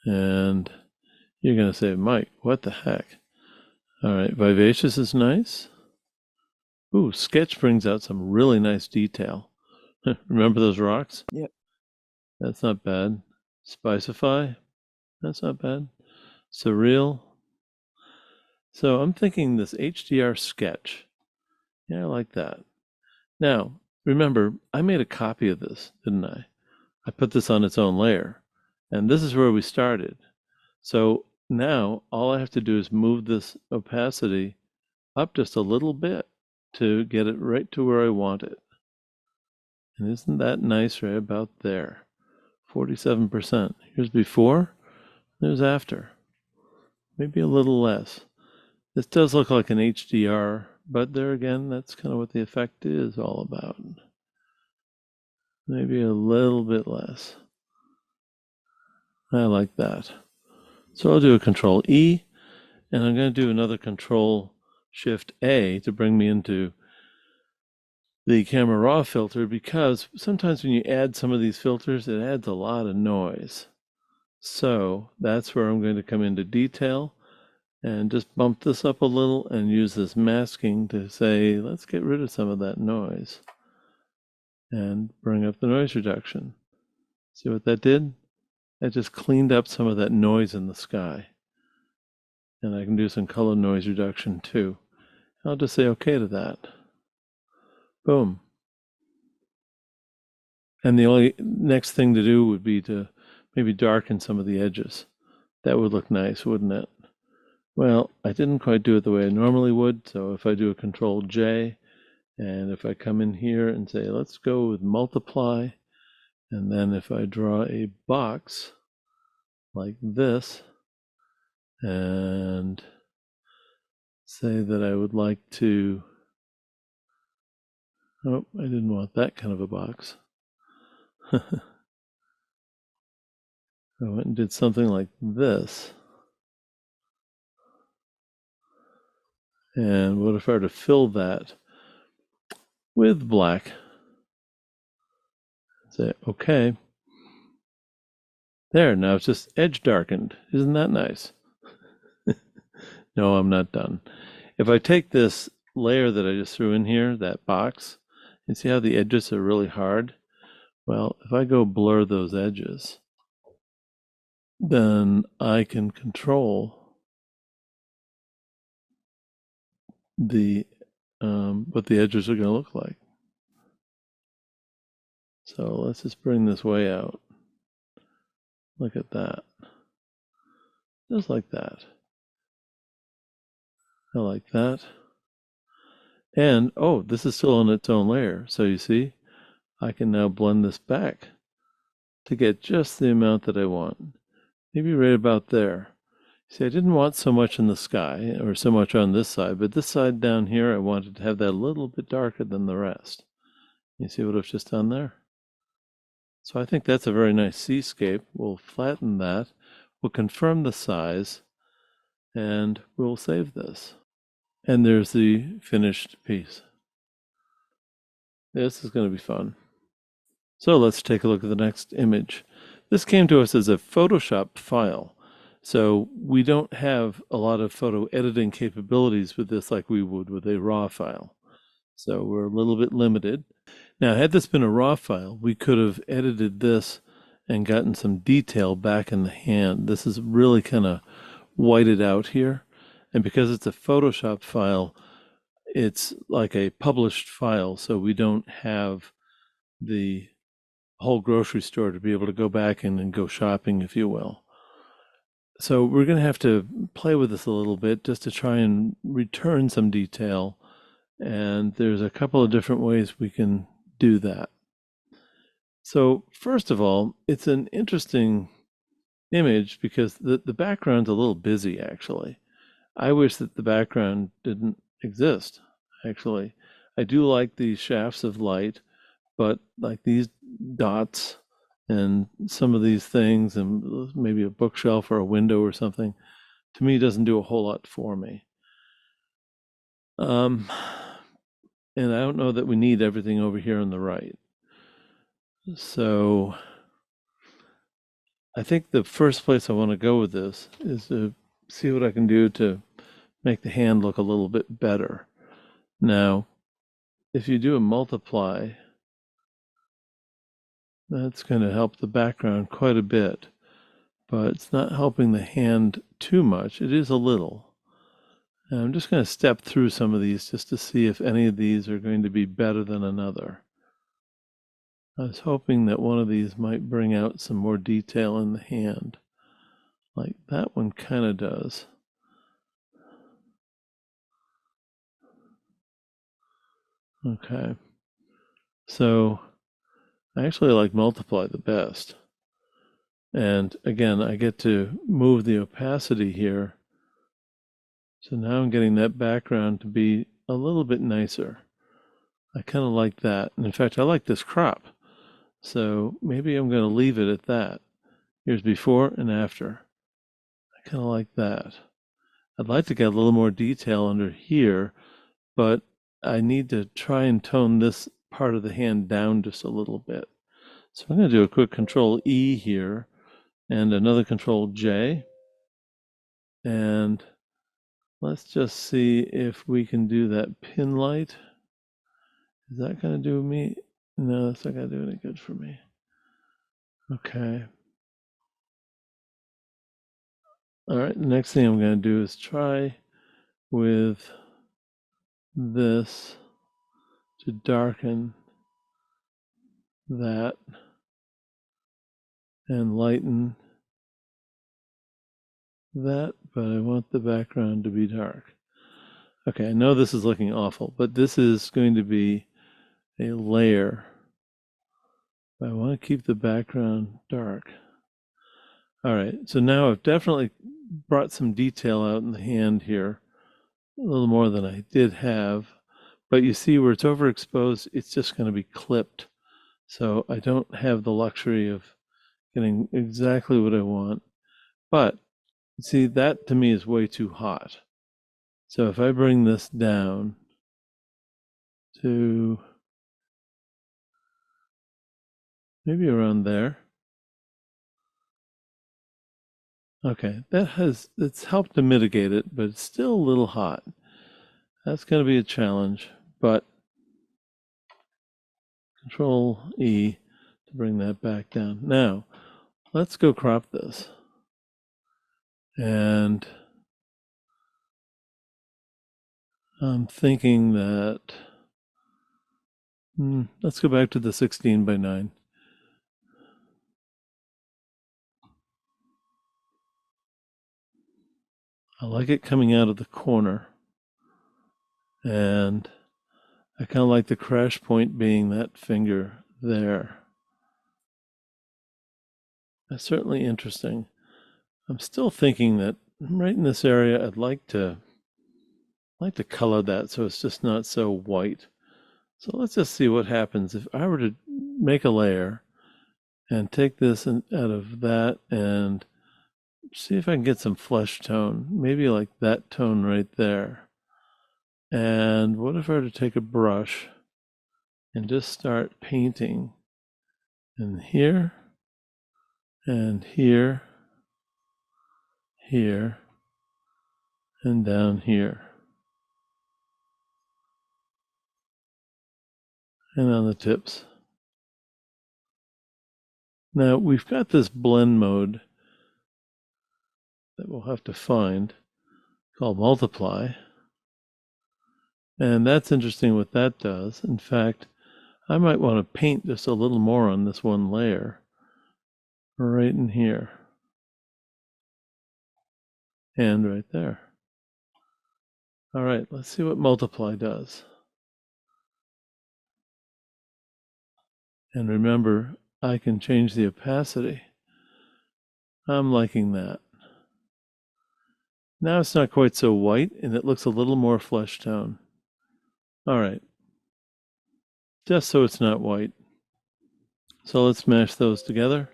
And you're going to say, Mike, what the heck? All right, vivacious is nice. Ooh, sketch brings out some really nice detail. Remember those rocks? Yep. That's not bad. Spicify. That's not bad. Surreal. So I'm thinking this HDR sketch. Yeah, I like that. Now, remember, I made a copy of this, didn't I? I put this on its own layer. And this is where we started. So now all I have to do is move this opacity up just a little bit to get it right to where I want it. And isn't that nice right about there? 47%. Here's before, there's after. Maybe a little less. This does look like an HDR, but there again, that's kind of what the effect is all about. Maybe a little bit less. I like that. So I'll do a Control E, and I'm going to do another Control Shift A to bring me into the Camera Raw filter, because sometimes when you add some of these filters, it adds a lot of noise. So that's where I'm going to come into detail, and just bump this up a little and use this masking to say, let's get rid of some of that noise and bring up the noise reduction. See what that did? That just cleaned up some of that noise in the sky. And I can do some color noise reduction too. I'll just say okay to that. Boom. And the only next thing to do would be to maybe darken some of the edges. That would look nice, wouldn't it? Well, I didn't quite do it the way I normally would, so if I do a Control J, and if I come in here and say, let's go with multiply, and then if I draw a box like this, and say that I would like to, oh, I didn't want that kind of a box. I went and did something like this. And what if I were to fill that with black? Say, okay. There, now it's just edge darkened. Isn't that nice? No, I'm not done. If I take this layer that I just threw in here, that box, and see how the edges are really hard? Well, if I go blur those edges, then I can control the what the edges are going to look like. So let's just bring this way out. Look at that. Just like that. I like that. And, oh, this is still on its own layer. So you see, I can now blend this back to get just the amount that I want. Maybe right about there. See, I didn't want so much in the sky or so much on this side, but this side down here, I wanted to have that a little bit darker than the rest. You see what I've just done there? So I think that's a very nice seascape. We'll flatten that. We'll confirm the size, and we'll save this. And there's the finished piece. This is going to be fun. So let's take a look at the next image. This came to us as a Photoshop file. So we don't have a lot of photo editing capabilities with this like we would with a RAW file. So we're a little bit limited. Now, had this been a RAW file, we could have edited this and gotten some detail back in the hand. This is really kind of whited out here. And because it's a Photoshop file, it's like a published file, so we don't have the whole grocery store to be able to go back and go shopping, if you will. So we're going to have to play with this a little bit just to try and return some detail. And there's a couple of different ways we can do that. So first of all, it's an interesting image because the background's a little busy, actually. I wish that the background didn't exist, actually. I do like these shafts of light, but like these dots and some of these things and maybe a bookshelf or a window or something, to me doesn't do a whole lot for me. And I don't know that we need everything over here on the right. So I think the first place I want to go with this is to see what I can do to make the hand look a little bit better. Now, if you do a multiply, that's going to help the background quite a bit, but it's not helping the hand too much. It is a little. And I'm just going to step through some of these just to see if any of these are going to be better than another. I was hoping that one of these might bring out some more detail in the hand, like that one kind of does. Okay, so I actually like multiply the best. And again, I get to move the opacity here. So now I'm getting that background to be a little bit nicer. I kind of like that. And in fact, I like this crop. So maybe I'm going to leave it at that. Here's before and after. I kind of like that. I'd like to get a little more detail under here, but I need to try and tone this part of the hand down just a little bit. So I'm going to do a quick Control E here and another Control J. And Let's just see if we can do that pin light. Is that going to do me? No, that's not going to do any good for me. Okay. All right, the next thing I'm going to do is try with this to darken that and lighten that, but I want the background to be dark. Okay, I know this is looking awful, but this is going to be a layer. I want to keep the background dark. All right, so now I've definitely brought some detail out in the hand here, a little more than I did have, but you see where it's overexposed, it's just going to be clipped. So I don't have the luxury of getting exactly what I want. But see, that to me is way too hot. So if I bring this down to maybe around there. Okay, it's helped to mitigate it, but it's still a little hot. That's going to be a challenge, but Control E to bring that back down. Now, let's go crop this. And I'm thinking that, let's go back to the 16 by 9. I like it coming out of the corner. And I kind of like the crash point being that finger there. That's certainly interesting. I'm still thinking that right in this area, I'd like to color that so it's just not so white. So let's just see what happens if I were to make a layer and take this out of that and see if I can get some flesh tone, maybe like that tone right there. And what if I were to take a brush and just start painting in here and here, here, and down here, and on the tips. Now we've got this blend mode that we'll have to find called multiply. And that's interesting what that does. In fact, I might want to paint just a little more on this one layer right in here and right there. All right, let's see what multiply does. And remember, I can change the opacity. I'm liking that. Now it's not quite so white and it looks a little more flesh tone. All right, just so it's not white. So let's mash those together.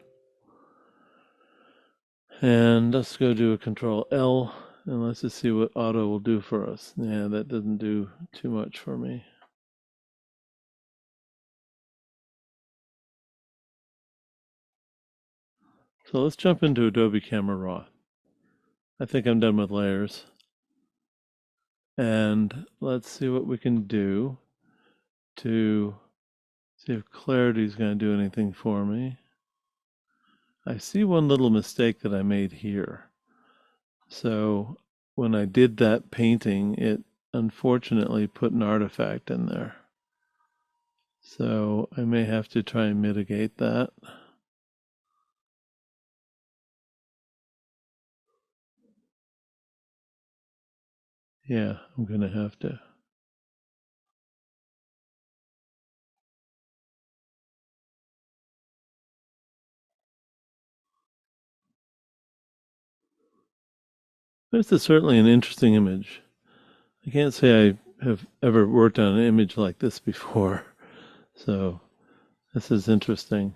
And let's go do a Control L and let's just see what auto will do for us. Yeah, that doesn't do too much for me. So let's jump into Adobe Camera Raw. I think I'm done with layers. And let's see what we can do to see if clarity is going to do anything for me. I see one little mistake that I made here. So when I did that painting, it unfortunately put an artifact in there. So I may have to try and mitigate that. Yeah, I'm going to have to. This is certainly an interesting image. I can't say I have ever worked on an image like this before. So this is interesting.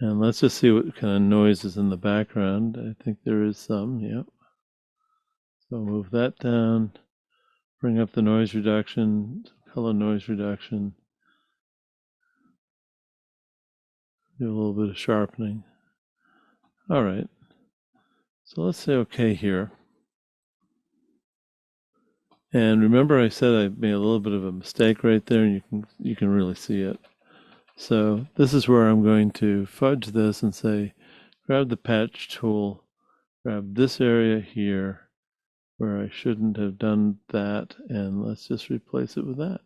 And let's just see what kind of noise is in the background. I think there is some, yep. So move that down, bring up the noise reduction, color noise reduction, do a little bit of sharpening. All right, so let's say okay here. And remember I said I made a little bit of a mistake right there, and you can really see it. So this is where I'm going to fudge this and say, grab the patch tool, grab this area here where I shouldn't have done that, and let's just replace it with that.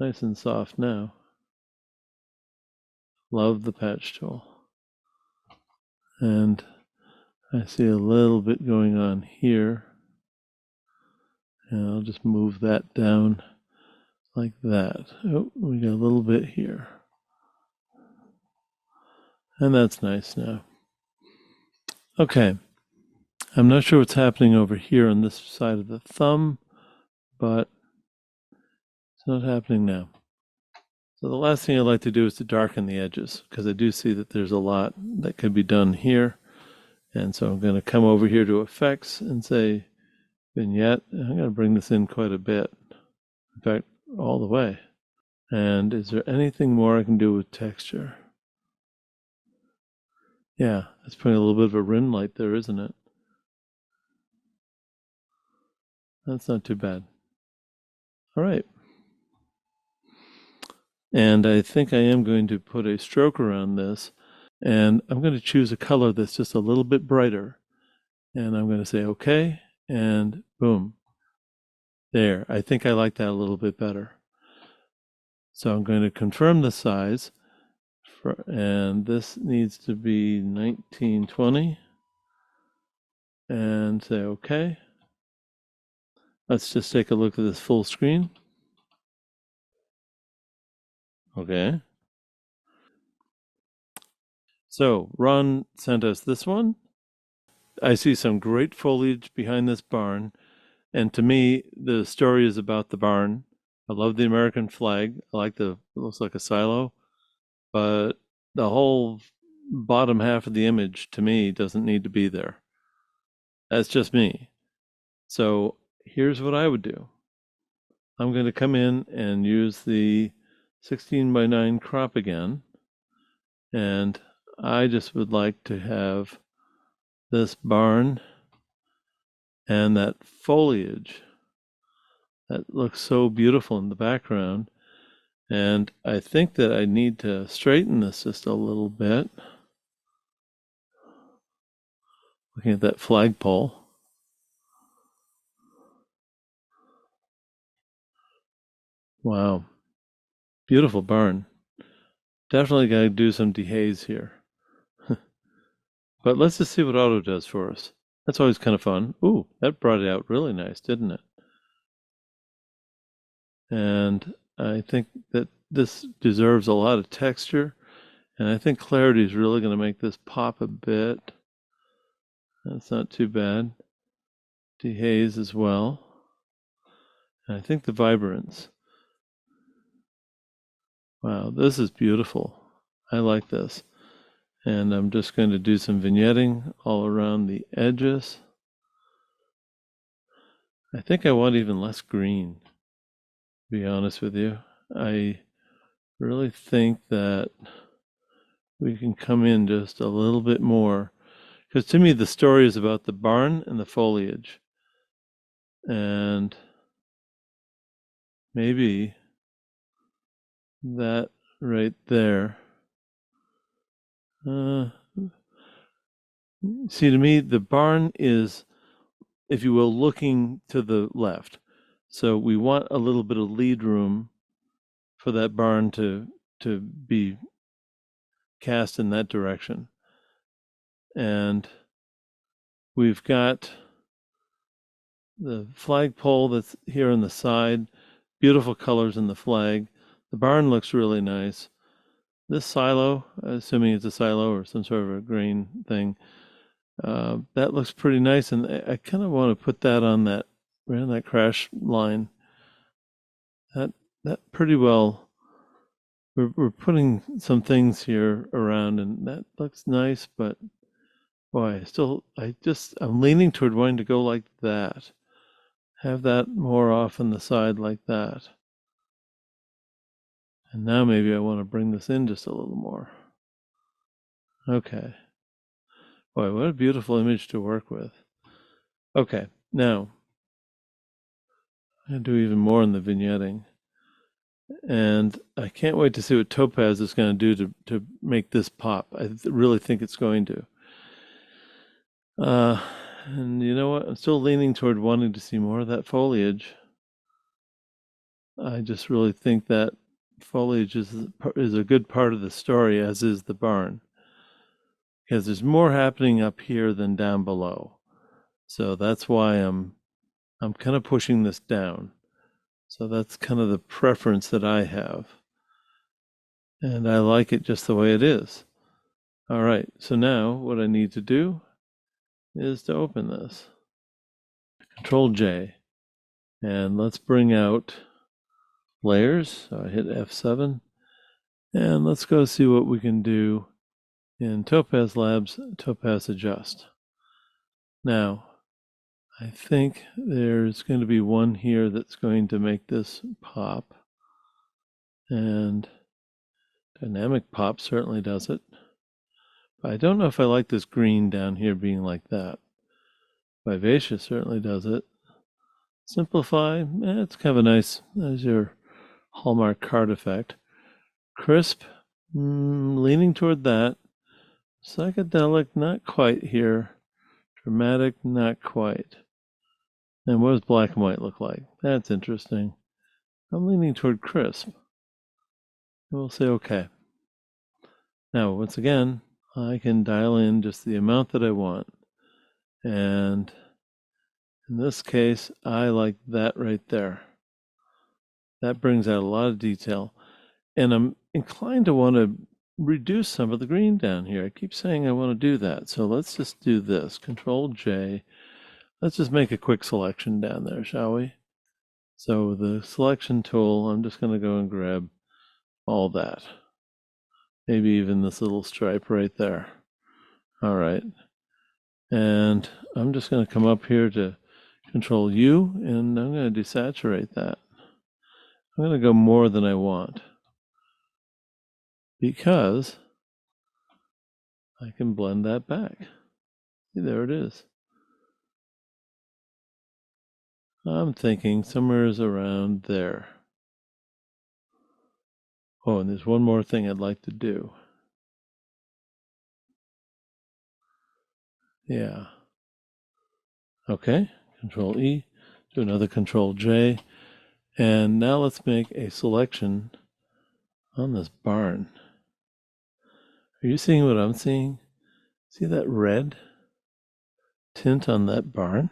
Nice and soft now. Love the patch tool. And I see a little bit going on here. And I'll just move that down like that. Oh, we got a little bit here. And that's nice now. Okay. I'm not sure what's happening over here on this side of the thumb, but it's not happening now. So the last thing I'd like to do is to darken the edges, because I do see that there's a lot that could be done here. And so I'm going to come over here to effects and say vignette. I'm going to bring this in quite a bit. In fact, all the way. And is there anything more I can do with texture? Yeah, that's putting a little bit of a rim light there, isn't it? That's not too bad. All right. And I think I am going to put a stroke around this. And I'm going to choose a color that's just a little bit brighter. And I'm going to say, okay, and boom. There, I think I like that a little bit better. So I'm going to confirm the size. And this needs to be 1920. And say, okay. Let's just take a look at this full screen. Okay. So Ron sent us this one. I see some great foliage behind this barn. And to me, the story is about the barn. I love the American flag. I like it looks like a silo. But the whole bottom half of the image, to me, doesn't need to be there. That's just me. So here's what I would do. I'm going to come in and use the 16:9 crop again. And I just would like to have this barn and that foliage that looks so beautiful in the background. And I think that I need to straighten this just a little bit. Looking at that flagpole. Wow. Beautiful barn. Definitely got to do some dehaze here. But let's just see what auto does for us. That's always kind of fun. Ooh, that brought it out really nice, didn't it? And I think that this deserves a lot of texture. And I think clarity is really going to make this pop a bit. That's not too bad. Dehaze as well. And I think the vibrance. Wow, this is beautiful. I like this. And I'm just going to do some vignetting all around the edges. I think I want even less green, to be honest with you. I really think that we can come in just a little bit more. Because to me, the story is about the barn and the foliage. And maybe that right there. See, to me, the barn is, if you will, looking to the left. So we want a little bit of lead room for that barn to be cast in that direction. And we've got the flagpole that's here on the side, beautiful colors in the flag. The barn looks really nice. This silo, assuming it's a silo or some sort of a grain thing, that looks pretty nice. And I kind of want to put that on that, right on that crash line. That pretty well, we're putting some things here around, and that looks nice, but boy, I'm leaning toward wanting to go like that. Have that more off on the side like that. And now maybe I want to bring this in just a little more. Okay. Boy, what a beautiful image to work with. Okay, now I do even more in the vignetting. And I can't wait to see what Topaz is going to do to make this pop. I really think it's going to. Uh, and you know what? I'm still leaning toward wanting to see more of that foliage. I just really think that foliage is a good part of the story, as is the barn, because there's more happening up here than down below. So that's why I'm kind of pushing this down. So that's kind of the preference that I have. And I like it just the way it is. All right, so now what I need to do is to open this. Control J. And let's bring out layers. So I hit F7. And let's go see what we can do in Topaz Labs, Topaz Adjust. Now, I think there's going to be one here that's going to make this pop. And Dynamic Pop certainly does it. But I don't know if I like this green down here being like that. Vivacious certainly does it. Simplify, it's kind of a nice, as your hallmark card effect. Crisp, leaning toward that. Psychedelic, not quite here. Dramatic, not quite. And what does black and white look like? That's interesting. I'm leaning toward crisp. We'll say okay. Now, once again, I can dial in just the amount that I want. And in this case, I like that right there. That brings out a lot of detail. And I'm inclined to want to reduce some of the green down here. I keep saying I want to do that. So let's just do this. Control J. Let's just make a quick selection down there, shall we? So the selection tool, I'm just going to go and grab all that. Maybe even this little stripe right there. All right. And I'm just going to come up here to Control U, and I'm going to desaturate that. I'm going to go more than I want because I can blend that back. See, there it is. I'm thinking somewhere is around there. Oh, and there's one more thing I'd like to do. Yeah. Okay, Control E, do another Control J, and now let's make a selection on this barn. Are you seeing what I'm seeing? See that red tint on that barn?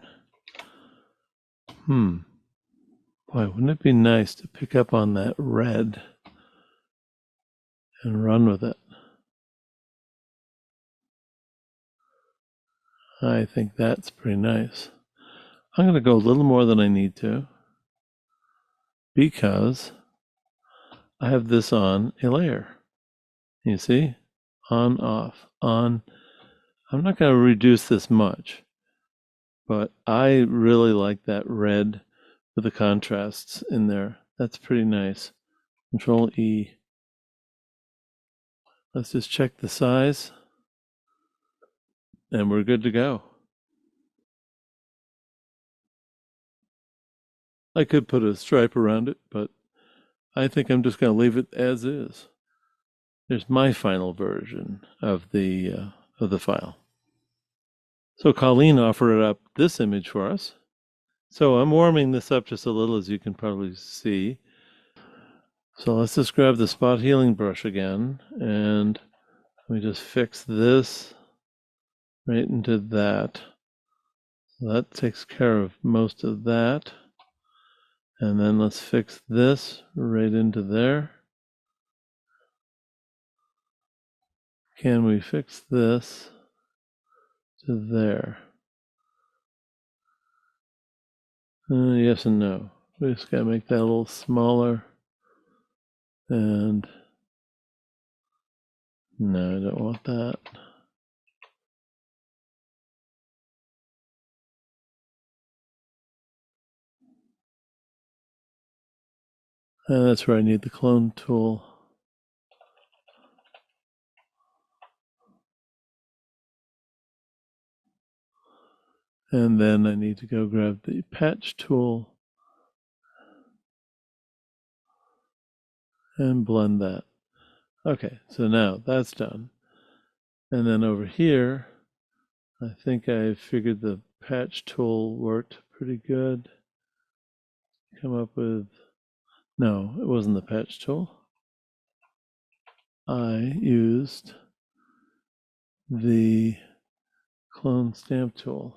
Boy, wouldn't it be nice to pick up on that red and run with it? I think that's pretty nice. I'm going to go a little more than I need to because I have this on a layer. You see? On, off, on. I'm not going to reduce this much, but I really like that red with the contrasts in there. That's pretty nice. Control E. Let's just check the size, and we're good to go. I could put a stripe around it, but I think I'm just going to leave it as is. There's my final version of the file. So Colleen offered up this image for us. So I'm warming this up just a little, as you can probably see. So let's just grab the spot healing brush again, and we just fix this right into that. So that takes care of most of that. And then let's fix this right into there. Can we fix this to there? Yes and no. We just gotta make that a little smaller. And no, I don't want that. And that's where I need the clone tool. And then I need to go grab the patch tool and blend that. Okay, so now that's done. And then over here, I think I figured the patch tool worked pretty good. Come up with, no, it wasn't the patch tool. I used the clone stamp tool.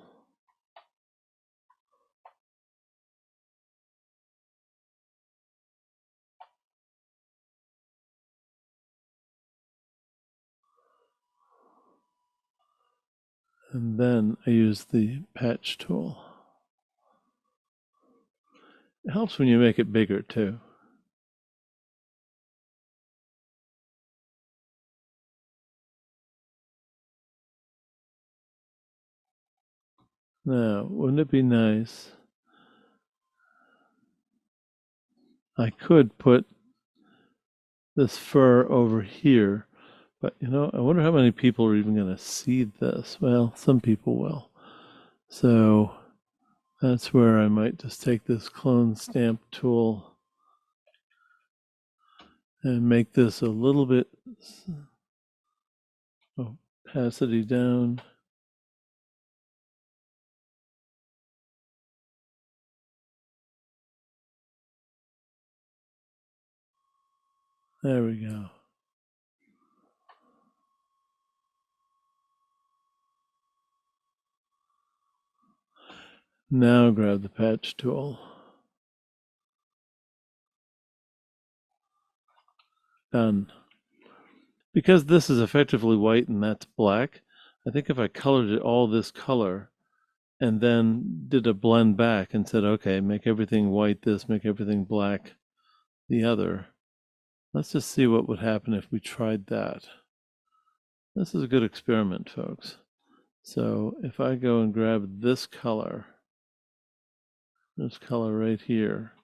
And then I used the patch tool. It helps when you make it bigger too. Now, wouldn't it be nice? I could put this fur over here, but you know, I wonder how many people are even going to see this. Well, some people will. So that's where I might just take this clone stamp tool and make this a little bit opacity down. There we go. Now grab the patch tool. Done. Because this is effectively white and that's black, I think if I colored it all this color and then did a blend back and said, okay, make everything white this, make everything black the other. Let's just see what would happen if we tried that. This is a good experiment, folks. So if I go and grab this color right here,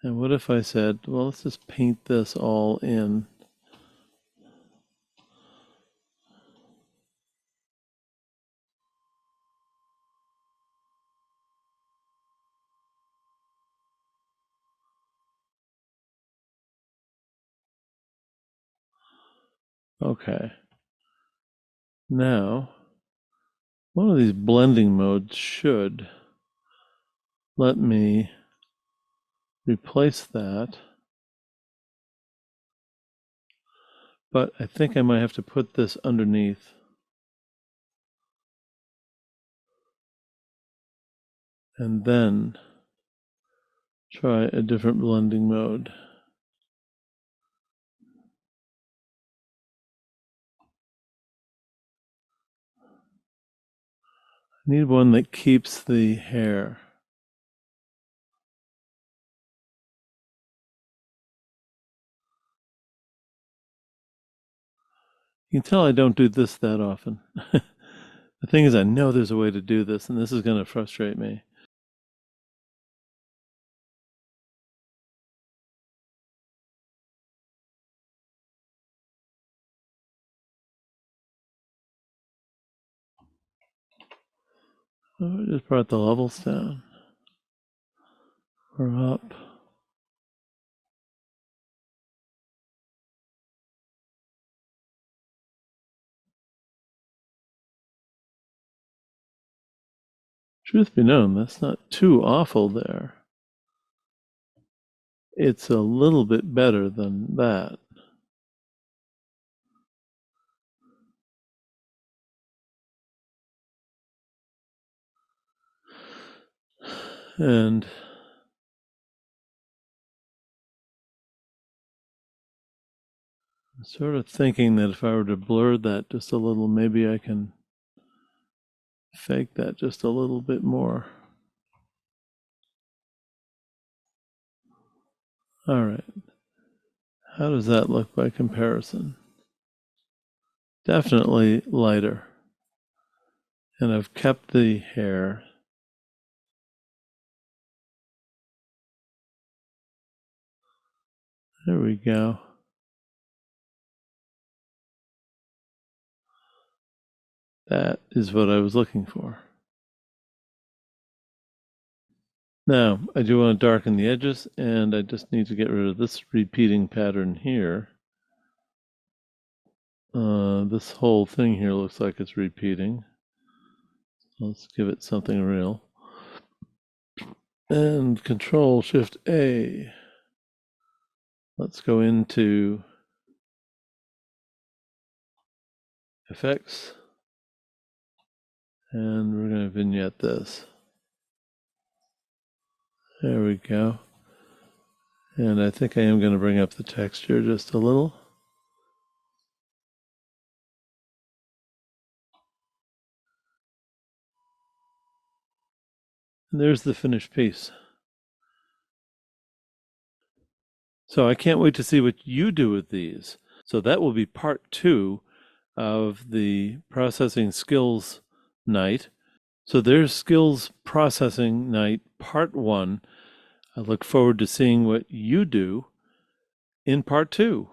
and what if I said, well, let's just paint this all in. Okay. Now, one of these blending modes should let me replace that. But I think I might have to put this underneath. And then try a different blending mode. I need one that keeps the hair. You can tell I don't do this that often. The thing is, I know there's a way to do this, and this is going to frustrate me. Oh, I just brought the levels down. Or up. Truth be known, that's not too awful there. It's a little bit better than that. And I'm sort of thinking that if I were to blur that just a little, maybe I can fake that just a little bit more. All right. How does that look by comparison? Definitely lighter. And I've kept the hair. There we go. That is what I was looking for. Now, I do want to darken the edges, and I just need to get rid of this repeating pattern here. This whole thing here looks like it's repeating. Let's give it something real. And Control Shift A. Let's go into Effects, and we're going to vignette this. There we go. And I think I am going to bring up the texture just a little. And there's the finished piece. So I can't wait to see what you do with these. So that will be part 2 of the processing skills night. So there's skills processing night part 1. I look forward to seeing what you do in part 2.